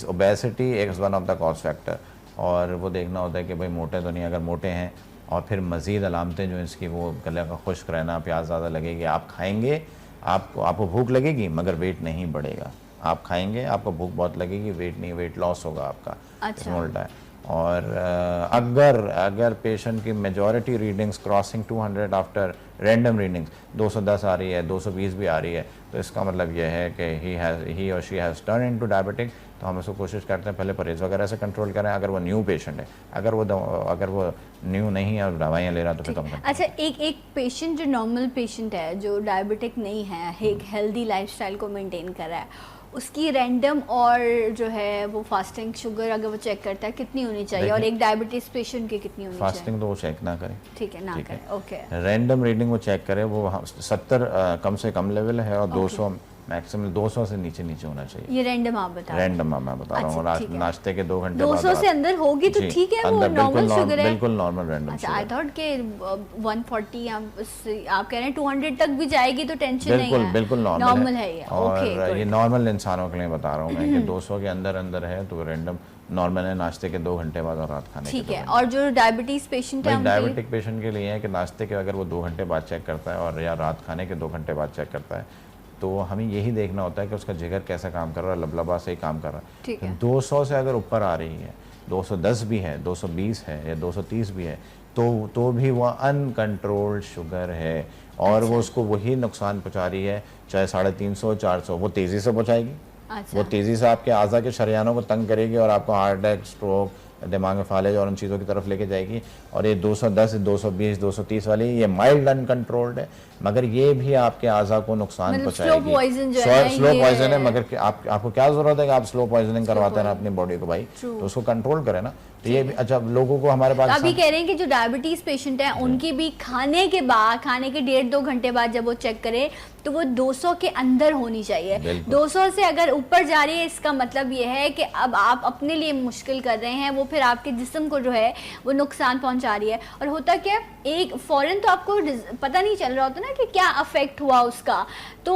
obesity is one of the cause factor, और वो देखना होता है कि भाई मोटे तो नहीं, अगर मोटे हैं। और फिर मज़ीद अलामतें जो इसकी, वो गले का खुश्क रहना, प्यास ज़्यादा लगेगी, आप खाएंगे आपको भूख लगेगी मगर वेट नहीं बढ़ेगा, आप खाएंगे आपको भूख बहुत लगेगी, वेट लॉस होगा आपका, इसमें उल्टा है। और अगर पेशेंट की majority readings crossing 200 after random readings 210 आ रही है, 220 भी आ रही है, तो इसका मतलब यह है कि ही और she has turn into diabetic. तो हम इसको कोशिश करते हैं पहले परहेज़ वगैरह से कंट्रोल करें। अगर वो न्यू पेशेंट है, अगर वो न्यू नहीं है और दवाइयाँ ले रहा तो फिर कम करें। अच्छा, एक पेशेंट जो नॉर्मल पेशेंट है, जो डायबिटिक नहीं है, एक हेल्दी लाइफस्टाइल को मेंटेन कर रहा है, उसकी रैंडम और जो है वो फास्टिंग शुगर अगर वो चेक करता है कितनी होनी चाहिए, और एक डायबिटीज पेशेंट की कितनी होनी चाहिए? फास्टिंग तो वो चेक ना करे, ठीक है, ना करे, ओके। रैंडम रीडिंग वो चेक करे, वो 70 कम से कम लेवल है और 200 मैक्सिमम 200 से नीचे नीचे होना चाहिए। ये रैंडम आप बता रहे हैं? रैंडम मैं बता रहा हूँ। अच्छा, नाश्ते के 2 घंटे 200 से अंदर होगी तो ठीक है, वो नॉर्मल शुगर है, बिल्कुल नॉर्मल रैंडम। अच्छा, आई थॉट के 140 आप कह रहे हैं 200 तक भी जाएगी तो टेंशन नहीं है, बिल्कुल नॉर्मल है ये। और ये नॉर्मल इंसानों के लिए बता रहा हूँ मैं कि 200 के अंदर अंदर है तो रैंडम नॉर्मल है, नाश्ते के 2 घंटे बाद और रात खाने के। ठीक है, और जो डायबिटीज पेशेंट है, डायबिटिक पेशेंट के लिए है कि नाश्ते के अगर वो 2 घंटे बाद चेक करता है और या रात खाने के 2 घंटे बाद चेक करता है, तो हमें यही देखना होता है कि उसका जिगर कैसा काम कर रहा है, लबलबा सही काम कर रहा है। तो 200 से अगर ऊपर आ रही है, 210 भी है, 220 है या 230 भी है, तो भी वह अनकंट्रोल्ड शुगर है और वो उसको वही नुकसान पहुंचा रही है, चाहे 350 400 वो तेज़ी से पहुंचाएगी। अच्छा। वो तेज़ी से आपके आज़ा के शरियानों को तंग करेगी और आपको हार्ट अटैक, स्ट्रोक, दिमाग में फालिज और उन चीज़ों की तरफ लेके जाएगी। और ये 210, 220, 230 वाली ये माइल्ड अनकंट्रोल्ड है, मगर ये भी आपके आज़ा को नुकसान पहुंचाएगी। स्लो पॉइजन है, मगर आपको क्या जरूरत है कि आप स्लो पॉइजनिंग करवाते हैं अपनी बॉडी को भाई, तो उसको कंट्रोल करें ना। तो ये भी अच्छा, लोगों को हमारे पास अभी कह रहे हैं कि जो डायबिटीज पेशेंट है उनकी भी खाने के 1.5-2 घंटे बाद जब वो चेक करे तो वो 200 के अंदर होनी चाहिए। 200 से अगर ऊपर जा रही है, इसका मतलब ये है कि अब आप अपने लिए मुश्किल कर रहे हैं, वो फिर आपके जिस्म को जो है वो नुकसान पहुंचा रही है। और होता क्या, एक फौरन तो आपको पता नहीं चल रहा होता ना कि क्या अफेक्ट हुआ उसका, तो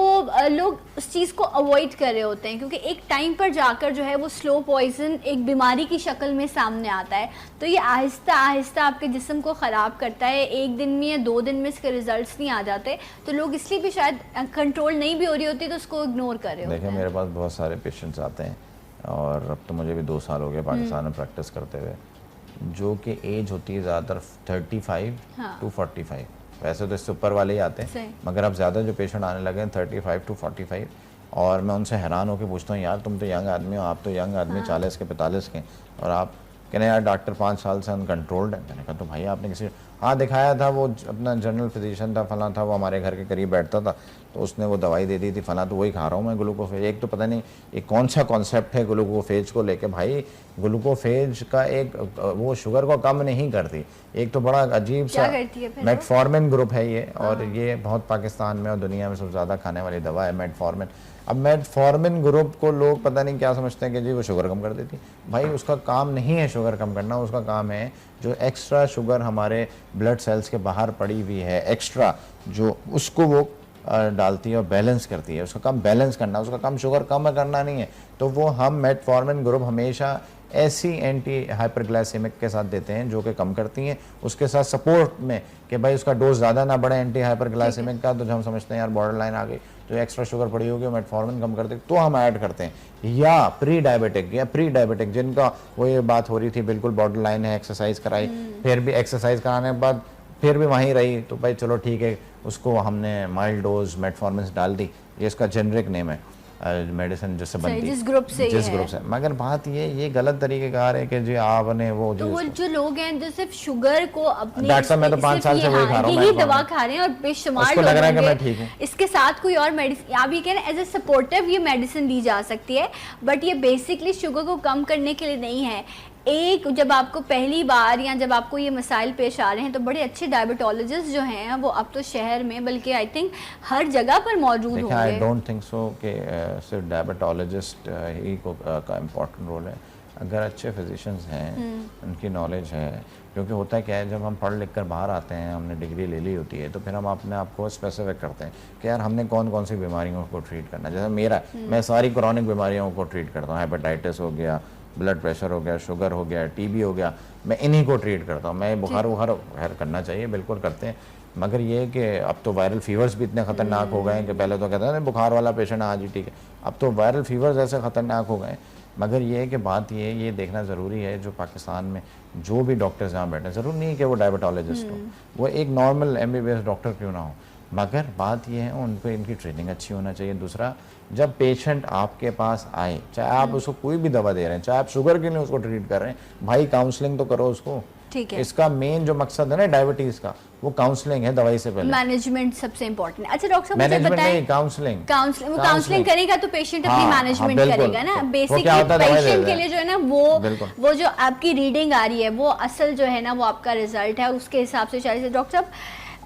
लोग उस चीज़ को अवॉइड कर रहे होते हैं, क्योंकि एक टाइम पर जाकर जो है वो स्लो पॉइजन एक बीमारी की शक्ल में सामने आता है। तो ये आहिस्ता आहिस्ता आपके जिस्म को ख़राब करता है, 1 दिन में या 2 दिन में इसके रिजल्ट्स नहीं आ जाते, तो लोग इसलिए भी शायद कंट्रोल नहीं भी हो रही होती तो उसको इग्नोर कर रहे होते हैं। देखिए, मेरे पास बहुत सारे पेशेंट्स आते हैं और अब तो मुझे भी 2 साल हो गए पाकिस्तान में प्रैक्टिस करते हुए, जो कि एज होती है ज़्यादातर 35 to 45, वैसे तो इससे ऊपर वाले ही आते हैं, मगर अब ज़्यादा जो पेशेंट आने लगे हैं 35 to 45। और मैं उनसे हैरान होकर पूछता हूँ, यार तुम तो यंग आदमी हो, आप तो यंग आदमी 40 के 45 के, और आप कहने यार डॉक्टर 5 साल से अनकंट्रोल्ड है। मैंने कहा तो भाई आपने किसी दिखाया था, वो अपना जनरल फिजिशियन था, फला था, वो हमारे घर के करीब बैठता था, तो उसने वो दवाई दे दी थी, फला, तो वही खा रहा हूँ मैं ग्लूकोफेज। एक तो पता नहीं एक कौन सा कॉन्सेप्ट है ग्लूकोफेज को लेके, भाई ग्लूकोफेज का एक वो शुगर को कम नहीं करती, एक तो बड़ा अजीब सा मेटफॉर्मिन ग्रुप है ये, और ये बहुत पाकिस्तान में और दुनिया में सबसे ज़्यादा खाने वाली दवा है मेटफॉर्मिन। अब मेटफॉर्मिन ग्रुप को लोग पता नहीं क्या समझते हैं कि जी वो शुगर कम कर देती, भाई उसका काम नहीं है शुगर कम करना, उसका काम है जो एक्स्ट्रा शुगर हमारे ब्लड सेल्स के बाहर पड़ी हुई है एक्स्ट्रा, जो उसको वो डालती है और बैलेंस करती है, उसका काम बैलेंस करना, उसका काम शुगर कम करना नहीं है। तो वो हम मेटफॉर्मिन ग्रुप हमेशा ऐसी एंटी हाइपरग्लाइसेमिक के साथ देते हैं जो कि कम करती हैं, उसके साथ सपोर्ट में कि भाई उसका डोज ज़्यादा ना बढ़े एंटी हाइपरग्लाइसेमिक का, तो जो हम समझते हैं यार बॉर्डर लाइन आ गई, जो एक्स्ट्रा शुगर पड़ी होगी मेटफॉर्मिन कम कर दे, तो हम ऐड करते हैं। या प्री डायबिटिक जिनका वो ये बात हो रही थी बिल्कुल बॉर्डर लाइन है, एक्सरसाइज कराई, फिर भी एक्सरसाइज कराने के बाद फिर भी वहीं रही, तो भाई चलो ठीक है, उसको हमने माइल्ड डोज मेटफॉर्मिन डाल दी, ये इसका जेनरिक नेम है मेडिसिन जिससे बनती है, जिस ग्रुप से। मगर बात ये गलत तरीके का है कि जी आपने वो जो लोग हैं जो सिर्फ शुगर को अपनी, मैं तो 5 साल से वही खा रहा हूं, यही दवा खा रहे हैं और बेशुमार लोग लग रहा है कि मैं ठीक हूं, इसके साथ कोई और मेडिसिन, आप ये कह रहे हैं एज ए सपोर्टिव ये मेडिसिन दी जा सकती है, बट ये बेसिकली शुगर को कम करने के लिए नहीं है। एक जब आपको पहली बार या जब आपको ये मसाइल पेश आ रहे हैं, तो बड़े अच्छे डायबिटोलॉजिस्ट जो हैं वो अब तो शहर में बल्कि आई थिंक हर जगह पर मौजूद होंगे। आई डोंट थिंक सो कि सिर्फ डायबिटोलॉजिस्ट ही का इम्पोर्टेंट रोल है, अगर अच्छे फिजिशियंस हैं, उनकी नॉलेज है, क्योंकि होता है क्या है, जब हम पढ़ लिख कर बाहर आते हैं, हमने डिग्री ले ली होती है, तो फिर हम अपने आप को स्पेसिफिक करते हैं कि यार हमने कौन कौन सी बीमारियों को ट्रीट करना है। जैसे मेरा, मैं सारी क्रॉनिक बीमारियों को ट्रीट करता हूँ, हेपेटाइटिस हो गया, ब्लड प्रेशर हो गया, शुगर हो गया, टीबी हो गया, मैं इन्हीं को ट्रीट करता हूँ। मैं बुखार करना चाहिए, बिल्कुल करते हैं, मगर ये कि अब तो वायरल फीवर्स भी इतने ख़तरनाक हो गए हैं कि पहले तो कहते हैं बुखार वाला पेशेंट आज ही ठीक है, अब तो वायरल फीवर्स ऐसे ख़तरनाक हो गए हैं। मगर ये है कि बात ये देखना ज़रूरी है, जो पाकिस्तान में जो भी डॉक्टर्स यहाँ बैठे, ज़रूरी नहीं है कि वो डायबिटोलॉजिस्ट हो, वो एक नॉर्मल MBBS डॉक्टर क्यों ना हो, मगर बात ये है उन पर इनकी ट्रेनिंग अच्छी होना चाहिए। दूसरा, जब पेशेंट आपके पास आए, चाहे आप उसको कोई भी दवा दे रहे हैं, चाहे आप शुगर के लिए उसको ट्रीट कर रहे हैं, भाई काउंसलिंग तो करो उसको ठीक है। इसका मेन जो मकसद है ना डायबिटीज का, वो काउंसलिंग है दवाई से पहले। मैनेजमेंट सबसे इम्पोर्टेंट है। अच्छा डॉक्टर साहब मुझे मैनेजमेंट बताएं, नहीं, काउंसलिंग। वो काउंसलिंग करेगा तो पेशेंट अपनी हाँ, मैनेजमेंट हाँ, करेगा ना। वो बेसिकली क्या होता है, दवाई पेशेंट देता के है। लिए जो है ना वो जो आपकी रीडिंग आ रही है वो असल जो है ना वो आपका रिजल्ट है, और उसके हिसाब से चाहिए। डॉक्टर साहब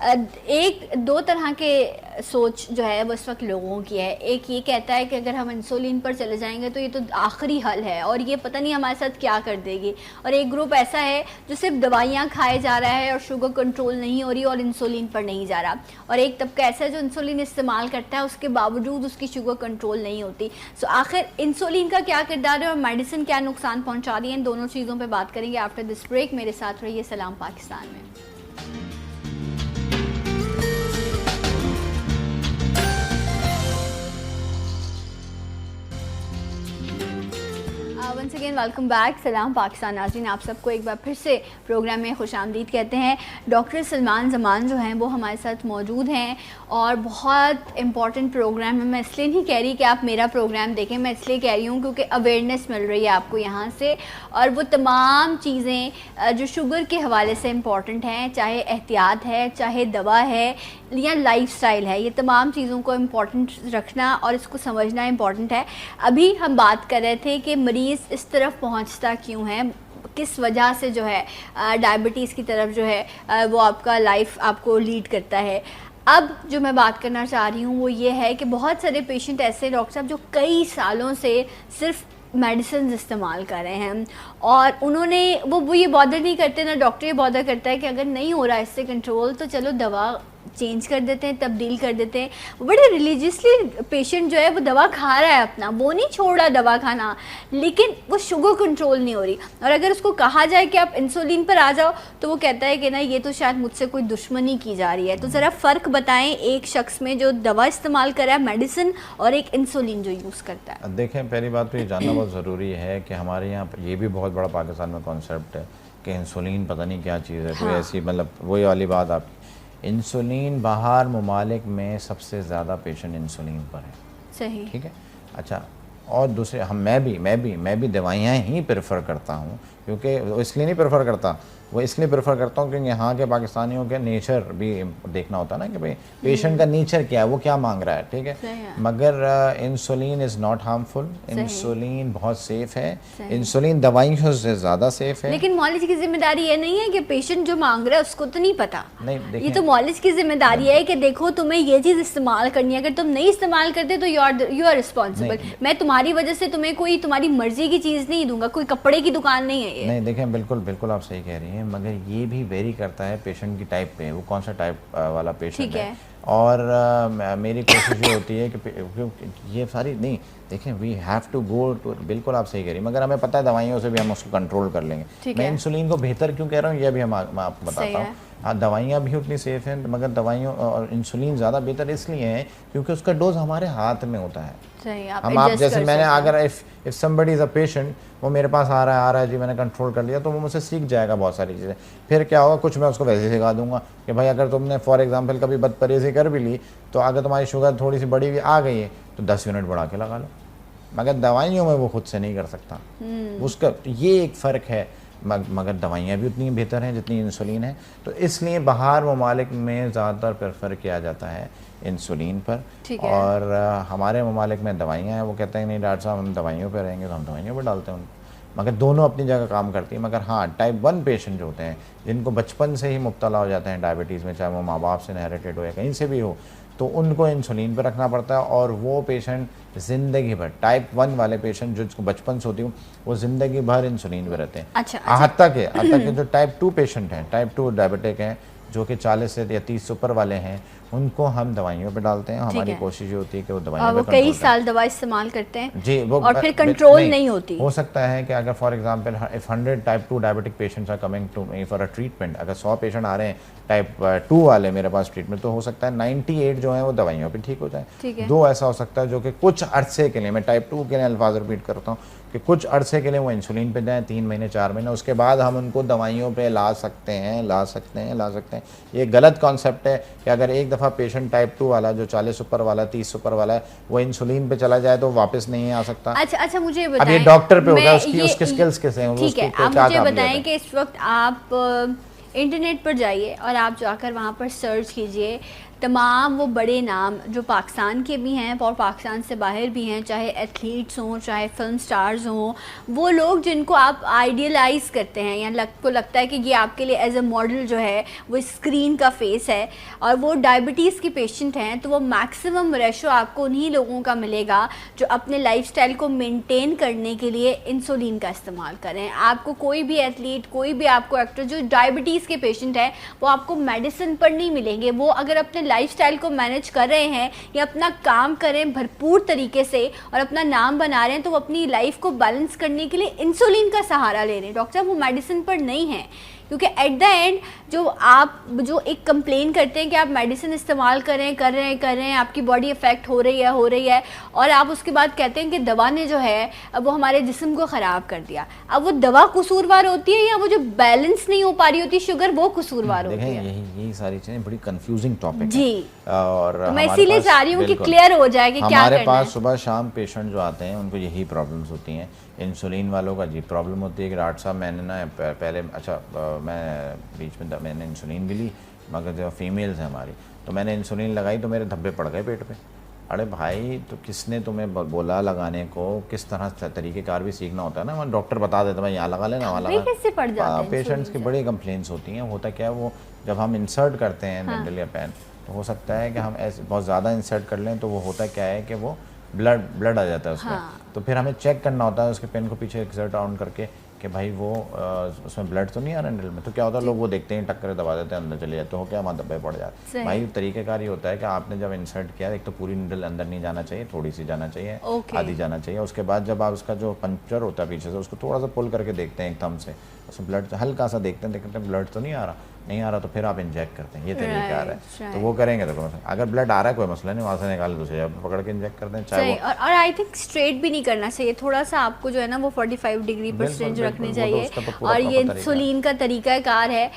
एक दो तरह के सोच जो है वो इस वक्त लोगों की है। एक ये कहता है कि अगर हम इंसुलिन पर चले जाएंगे तो ये तो आखिरी हल है और ये पता नहीं हमारे साथ क्या कर देगी, और एक ग्रुप ऐसा है जो सिर्फ दवाइयाँ खाए जा रहा है और शुगर कंट्रोल नहीं हो रही और इंसुलिन पर नहीं जा रहा, और एक तबका ऐसा है जो इंसुलिन इस्तेमाल करता है उसके बावजूद उसकी शुगर कंट्रोल नहीं होती। सो आखिर इंसुलिन का क्या किरदार है और मेडिसिन क्या नुकसान पहुँचा रही है, इन दोनों चीज़ों पर बात करेंगे आफ्टर दिस ब्रेक। मेरे साथ रहिए सलाम पाकिस्तान में। वंस अगेन वेलकम बैक, सलाम पाकिस्तान नाज़रीन, आप सबको एक बार फिर से प्रोग्राम में खुशामदीद कहते हैं। डॉक्टर सलमान ज़मान जो हैं वो हमारे साथ मौजूद हैं और बहुत इम्पॉर्टेंट प्रोग्राम है। मैं इसलिए नहीं कह रही कि आप मेरा प्रोग्राम देखें, मैं इसलिए कह रही हूँ क्योंकि अवेयरनेस मिल रही है आपको यहाँ से, और वो तमाम चीज़ें जो शुगर के हवाले से इम्पॉर्टेंट हैं, चाहे एहतियात है, चाहे दवा है या लाइफस्टाइल है, ये तमाम चीज़ों को इम्पॉर्टेंट रखना और इसको समझना इम्पॉर्टेंट है। अभी हम बात कर रहे थे कि मरीज़ इस तरफ पहुंचता क्यों है, किस वजह से जो है डायबिटीज़ की तरफ जो है वो आपका लाइफ आपको लीड करता है। अब जो मैं बात करना चाह रही हूँ वो ये है कि बहुत सारे पेशेंट ऐसे डॉक्टर साहब जो कई सालों से सिर्फ मेडिसिन इस्तेमाल कर रहे हैं और उन्होंने वो ये बॉदर नहीं करते, ना डॉक्टर ये बॉदर करता है कि अगर नहीं हो रहा इससे कंट्रोल तो चलो दवा चेंज कर देते हैं, तब्दील कर देते हैं। वो बड़े रिलीजियसली पेशेंट जो है वो दवा खा रहा है अपना, वो नहीं छोड़ रहा दवा खाना, लेकिन वो शुगर कंट्रोल नहीं हो रही, और अगर उसको कहा जाए कि आप इंसुलिन पर आ जाओ तो वो कहता है कि ना ये तो शायद मुझसे कोई दुश्मनी की जा रही है। तो ज़रा फ़र्क बताएं एक शख्स में जो दवा इस्तेमाल कर रहा है मेडिसिन और एक इंसुलिन जो यूज़ करता है। देखें, पहली बात तो ये जानना बहुत ज़रूरी है कि हमारे यहाँ ये भी बहुत बड़ा पाकिस्तान में कॉन्सेप्ट है कि इंसुलिन पता नहीं क्या चीज़ है। कोई ऐसी मतलब वही वाली बात, आप इंसुलिन बाहर ममालिक में सबसे ज़्यादा पेशेंट इंसुलिन पर है। सही, ठीक है। अच्छा, और दूसरे मैं भी दवाइयाँ ही प्रेफर करता हूँ, क्योंकि इसलिए नहीं प्रेफर करता, वो इसलिए प्रेफर करता हूँ क्योंकि यहाँ के पाकिस्तानियों के नेचर भी देखना होता है ना कि भाई पेशेंट का नेचर क्या है, वो क्या मांग रहा है। ठीक है, मगर insulin is not harmful, insulin बहुत सेफ़ है, इंसुलिन दवाइयों से ज़्यादा सेफ़ है। लेकिन मौलिज की जिम्मेदारी ये नहीं है कि पेशेंट जो मांग रहा है उसको तो नहीं पता, नहीं, ये तो मौलिज की जिम्मेदारी है कि देखो तुम्हें ये चीज़ इस्तेमाल करनी है, अगर तुम नहीं इस्तेमाल करते तो यू आर रिस्पॉन्सिबल। मैं तुम्हारी वजह से तुम्हें कोई तुम्हारी मर्जी की चीज़ नहीं दूंगा, कोई कपड़े की दुकान नहीं है ये। नहीं, देखें, बिल्कुल आप सही कह रही हैं, मगर ये भी वेरी करता है पेशेंट की टाइप पे, वो कौन सा टाइप वाला पेशेंट है। और मेरी कोशिश ये होती है कि ये सारी नहीं, देखें, we have to go to, बिल्कुल आप सही कह रही हैं, मगर हमें पता है दवाइयों से भी हम उसको कंट्रोल कर लेंगे। मैं इंसुलिन को बेहतर क्यों कह रहा हूँ ये भी मैं आपको बताता हूँ। हाँ, दवाइयाँ भी उतनी सेफ़ हैं, मगर दवाइयों और इंसुलिन ज़्यादा बेहतर इसलिए है क्योंकि उसका डोज हमारे हाथ में होता है। हम आप जैसे मैंने अगर if somebody is a patient, वो मेरे पास आ रहा है जी, मैंने कंट्रोल कर लिया, तो वो मुझसे सीख जाएगा बहुत सारी चीज़ें। फिर क्या होगा, कुछ मैं उसको वैसे सिखा दूंगा कि भाई अगर तुमने फॉर एग्जांपल कभी बदपरहेज़ी कर भी ली, तो अगर तुम्हारी शुगर थोड़ी सी बड़ी हुई आ गई है तो 10 यूनिट बढ़ा के लगा लो, मगर दवाइयों में वो खुद से नहीं कर सकता। उसका ये एक फ़र्क है, मगर दवाइयाँ भी उतनी बेहतर हैं जितनी इंसुलिन है। तो इसलिए बाहर ममालिक में ज़्यादातर प्रेफर किया जाता है इंसुलिन पर, और हमारे ममालिक में दवाइयाँ हैं। वो कहते हैं नहीं डॉक्टर साहब हम दवाइयों पर रहेंगे, तो हम दवाइयों पर डालते हैं उनको, मगर दोनों अपनी जगह काम करती हैं। मगर हाँ, टाइप 1 पेशेंट जो होते हैं जिनको बचपन से ही मुब्तला हो जाते हैं डायबिटीज़ में, चाहे वो माँ बाप से इनहेरिटेड हो या कहीं से भी हो, तो उनको इंसुलिन पर रखना पड़ता है। और वो पेशेंट ज़िंदगी भर, टाइप 1 वाले पेशेंट जो जिसको बचपन से होती हूँ, वो ज़िंदगी भर इंसुलिन पर रहते हैं। अच्छा। हद तक जो टाइप 2 पेशेंट हैं, टाइप 2 डायबिटिक हैं, जो कि 40 से या 30 से ऊपर वाले हैं, उनको हम दवाइयों पे डालते हैं। हमारी कोशिश ये होती है कि वो दवाइयों पे कई साल दवा इस्तेमाल करते हैं जी, वो और फिर कंट्रोल नहीं होती। हो सकता है कि अगर for example if 100 type 2 diabetic patients are coming to me for a treatment, अगर 100 पेशेंट आ रहे हैं टाइप 2 वाले मेरे पास ट्रीटमेंट, तो हो सकता है 98 जो है वो दवाइयों पे ठीक हो जाए। 2 ऐसा हो सकता है जो कि कुछ अरसे के लिए, मैं टाइप 2 के लिए अल्फाज रिपीट करता हूँ कि कुछ अरसे के लिए वो इंसुलिन पे जाएँ, 3 महीने 4 महीने, उसके बाद हम उनको दवाइयों पे ला सकते हैं। ये गलत कॉन्सेप्ट है कि अगर एक दफ़ा दफ़ा पेशेंट टाइप 2 वाला जो 40 ऊपर वाला 30 ऊपर वाला है वो इंसुलिन पे चला जाए तो वापस नहीं आ सकता। अच्छा मुझे बताएं, अब ये डॉक्टर पे होगा, उसकी स्किल्स कैसे हैं, ठीक है, आप मुझे बताएं कि इस वक्त आप इंटरनेट पर जाइए और आप जाकर वहाँ पर सर्च कीजिए तमाम वो बड़े नाम जो पाकिस्तान के भी हैं और पाकिस्तान से बाहर भी हैं, चाहे एथलीट्स हों, चाहे फिल्म स्टार्स हों, वो लोग जिनको आप आइडियलाइज़ करते हैं या को लगता है कि ये आपके लिए एज अ मॉडल जो है वो स्क्रीन का फेस है और वो डायबिटीज़ की पेशेंट हैं, तो वो मैक्सिमम रेशो आपको उन्हीं लोगों का मिलेगा जो अपने लाइफस्टाइल को मेंटेन करने के लिए इंसुलिन का इस्तेमाल करें। आपको कोई भी एथलीट, कोई भी आपको एक्टर जो डायबिटीज़ के पेशेंट है वो आपको मेडिसिन पर नहीं मिलेंगे। वो अगर अपने लाइफस्टाइल को मैनेज कर रहे हैं या अपना काम करें भरपूर तरीके से और अपना नाम बना रहे हैं, तो वो अपनी लाइफ को बैलेंस करने के लिए इंसुलिन का सहारा ले रहे हैं। डॉक्टर साहब वो मेडिसिन पर नहीं है, क्योंकि एट द एंड जो एक कंप्लेन करते हैं कि आप मेडिसिन इस्तेमाल कर रहे हैं, आपकी बॉडी इफेक्ट हो रही है और आप उसके बाद कहते हैं कि दवा ने जो है अब वो हमारे जिस्म को ख़राब कर दिया। अब वो दवा कसूरवार होती है या वो जो बैलेंस नहीं हो पा रही होती शुगर वो कसूरवार होती है? यही सारी चीज़ें बड़ी कंफ्यूजिंग टॉपिक जी है और तो मैं इसीलिए चाह रही हूँ कि क्लियर हो जाए कि क्या करना है। हमारे पास सुबह शाम पेशेंट जो आते हैं उनको यही प्रॉब्लम्स होती हैं। इंसुलिन वालों का जी प्रॉब्लम होती है कि डॉक्टर साहब मैंने ना पहले मैं बीच में मैंने इंसुलिन भी ली, मगर जो फीमेल्स हैं हमारी, तो मैंने इंसुलिन लगाई तो मेरे धब्बे पड़ गए पेट पे। अरे भाई तो किसने तुम्हें बोला लगाने को? किस तरह तरीक़ेकार भी सीखना होता है ना, वहाँ डॉक्टर बता देता है यहाँ लगा लेना वहाँ लगा। कैसे पड़ जाते हैं पेशेंट्स की बड़ी कंप्लेंट्स होती हैं। होता क्या है, वो जब हम इंसर्ट करते हैं निडल या पेन, तो हो सकता है कि हम ऐसे बहुत ज़्यादा इंसर्ट कर लें तो वो होता क्या है कि वो ब्लड आ जाता है उसमें। तो फिर हमें चेक करना होता है उसके पेन को पीछे एक्सर्ट डाउन करके कि भाई वो उसमें ब्लड तो नहीं आ रहा निडल में। तो क्या होता है, लोग वो देखते हैं टक्कर दबा देते हैं, अंदर चले जाते हो क्या, वहाँ दब्बे पड़ जाते हैं। भाई तरीक़ेकार ये होता है कि आपने जब इंसर्ट किया, एक तो पूरी निडल अंदर नहीं जाना चाहिए, थोड़ी सी जाना चाहिए, आधी जाना चाहिए। उसके बाद जब आप उसका जो पंक्चर होता है पीछे से उसको थोड़ा सा पुल करके देखते हैं एक थंब से, उसमें ब्लड हल्का सा देखते हैं ब्लड तो नहीं आ रहा तो फिर आप इंजेक्ट करते हैं। ये तरीका है, तो वो करेंगे तो अगर ब्लड आ रहा है कोई मसला नहीं, वहाँ से निकाल दूसरी जगह पकड़ के इंजेक्ट करते हैं। चाहे और आई थिंक स्ट्रेट भी नहीं करना चाहिए, थोड़ा सा आपको जो है ना वो 45 डिग्री पर सिरिंज रखनी चाहिए। और ये इंसुलिन का तरीकाकार है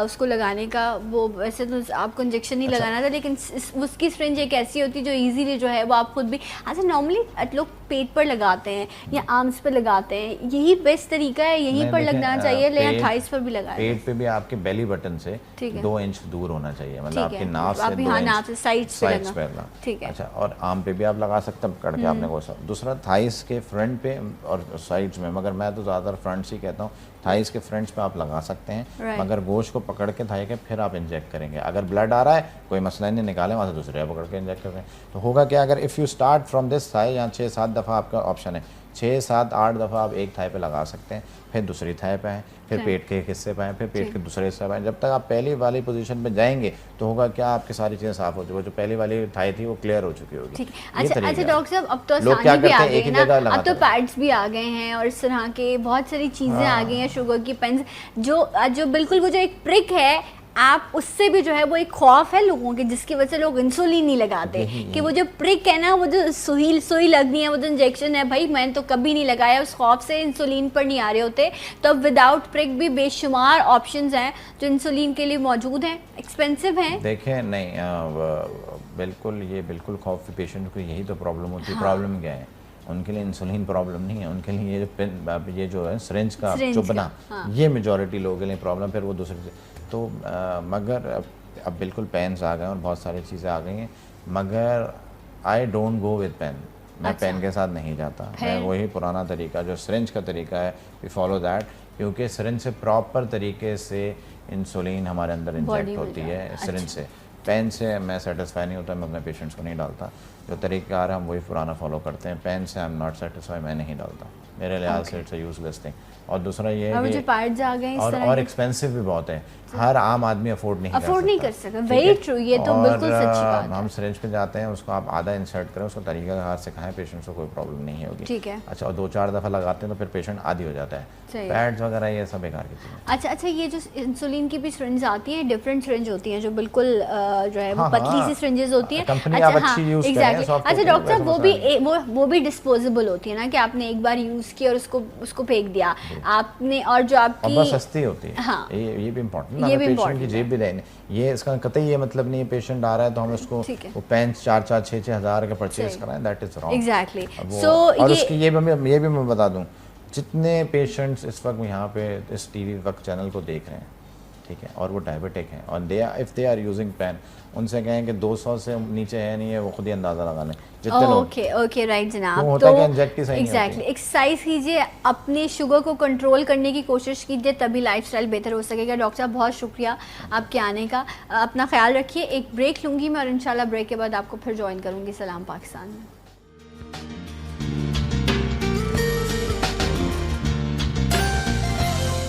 उसको लगाने का, वो वैसे तो आपको इंजेक्शन नहीं लगाना था, लेकिन उसकी सिरिंज एक ऐसी होती है जो इजीली जो है वो आप खुद भी, अच्छा नॉर्मली लोग पेट पर लगाते हैं या आर्म्स पर लगाते हैं, यही बेस्ट तरीका है, यहीं पर लगना चाहिए, या थाइस पर भी लगाएं। पेट पे भी आपके बेली बटन से 2 इंच दूर होना चाहिए, मतलब आपके नाक से 2 इंच साइड्स पे लगना। ठीक है, अच्छा, और आर्म पे भी आप लगा सकते हैं पकड़ के आपने को। दूसरा थाइस के फ्रंट पे और साइड्स में, मगर मैं तो ज़्यादातर फ्रंट ही कहता हूँ, थाइस के फ्रंट्स पे आप लगा सकते हैं, मगर गोश्त को पकड़ के थाई के फिर आप इंजेक्ट करेंगे। अगर ब्लड आ रहा है कोई मसला नहीं, निकालें वहाँ से दूसरे पकड़ के इंजेक्ट करें। तो होगा क्या, अगर if you start from this thigh, यहाँ 6-7 दफ़ा आपका ऑप्शन है, 6-7-8 दफ़ा आप एक थाई पे लगा सकते हैं, फिर दूसरी थाई पे आएँ, फिर पेट के एक हिस्से पे आएँ, फिर पेट के दूसरे हिस्से पे आएँ। जब तक आप पहली वाली पोजीशन पे जाएंगे तो होगा क्या, आपकी सारी चीज़ें साफ़ हो चुकी, जो पहली वाली थाई थी वो क्लियर हो चुकी होगी। अच्छा डॉक्टर साहब, अब तो आसानी भी आ गई है ना, अब तो पैड्स भी आ गए हैं और इस तरह के बहुत सारी चीज़ें आ गई हैं, शुगर की पेन्स, जो बिल्कुल वो जो एक प्रिक है आप उससे भी जो है वो एक खौफ है लोगों के, जिसकी वजह से लोग इंसुलिन नहीं लगाते कि वो जो प्रिक है ना, वो जो सुई लगनी है, वो जो इंजेक्शन है, भाई मैंने तो कभी नहीं लगाया, उस खौफ से इंसुलिन पर नहीं आ रहे होते। तो अब विदाउट प्रिक भी बेशुमार ऑप्शंस हैं जो इंसुलिन के लिए मौजूद हैं, एक्सपेंसिव हैं। देखें नहीं, बिल्कुल खौफ पेशेंट को यही तो प्रॉब्लम होती है। प्रॉब्लम क्या है, उनके लिए इंसुलिन प्रॉब्लम नहीं है, उनके लिए ये जो है सिरिंज का चुभना, ये मेजॉरिटी लोगों के लिए प्रॉब्लम। फिर वो दूसरे तो मगर अब बिल्कुल पेन्स आ गए और बहुत सारी चीज़ें आ गई हैं, मगर I don't go with pen. मैं पेन के साथ नहीं जाता, मैं वही पुराना तरीका जो सिरिंज का तरीका है, वी फॉलो दैट, क्योंकि सिरिंज से प्रॉपर तरीके से इंसुलिन हमारे अंदर इंजेक्ट होती है। सिरिंज से, पेन से मैं सेटिस्फाई नहीं होता, मैं अपने पेशेंट्स को नहीं डालता। जो तरीक़ाकार है हम वही पुराना फॉलो करते हैं। पेन से आई एम नॉट सेटिस्फाई, मैं नहीं डालता, मेरे लिहाज से इट्स अ यूजलेस थिंग। और दूसरा ये है कि और एक्सपेंसिव भी बहुत है, हर आम आदमी अफोर्ड नहीं कर सकता। वेरी ट्रू, ये तो बिल्कुल सच्ची बात है। हम सिरिंज पे जाते हैं, उसको आप आधा इंसर्ट करें, उसको तरीका हाथ सिखाएं, पेशेंट्स को कोई प्रॉब्लम नहीं होगी। ठीक है, अच्छा, और 2-4 दफ़ा लगाते हैं तो फिर पेशेंट आदी हो जाता है। पैड्स वगैरह ये सब बेकार की चीज़ें। अच्छा, ये जो इंसुलिन की भी सिरिंज आती है, डिफरेंट सिरिंज होती हैं जो बिल्कुल जो है वो पतली सी सिरिंजेस होती हैं। कंपनी आप अच्छी यूज़ करें, एग्जैक्टली। अच्छा डॉक्टर साहब, वो भी डिस्पोजेबल होती है ना, कि आपने एक बार यूज़ किया और उसको फेंक दिया आपने, और जो आपकी बहुत सस्ती होती है। हाँ, ये भी इम्पोर्टेंट है, पेशेंट की जेब भी रहने, ये इसका कतई ये मतलब नहीं है पेशेंट आ रहा है तो हम उसको वो पेंस 4-4, 6-6 हज़ार का परचेज कराएं, दैट इज रॉन्ग। एग्जैक्टली। और उसकी ये भी मैं बता दूं, जितने पेशेंट्स इस वक्त यहाँ पे इस टीवी वक्त चैनल को देख रहे हैं, ठीक है, और वो डायबिटिक हैं और if they are using pen, उनसे कहें कि 200 से नीचे है नहीं है, वो खुद ही अंदाज़ा लगा लें जितने लोग। ओके राइट जनाब। तो होता है कि एंजाइटी सही नहीं होती। एग्जैक्टली, एक्सरसाइज कीजिए, अपने शुगर को कंट्रोल करने की कोशिश कीजिए, तभी लाइफस्टाइल बेहतर हो सकेगा। डॉक्टर साहब बहुत शुक्रिया आपके आने का, अपना ख्याल रखिए। एक ब्रेक लूँगी मैं और इंशाल्लाह ब्रेक के बाद आपको फिर ज्वाइन करूँगी सलाम पाकिस्तान में।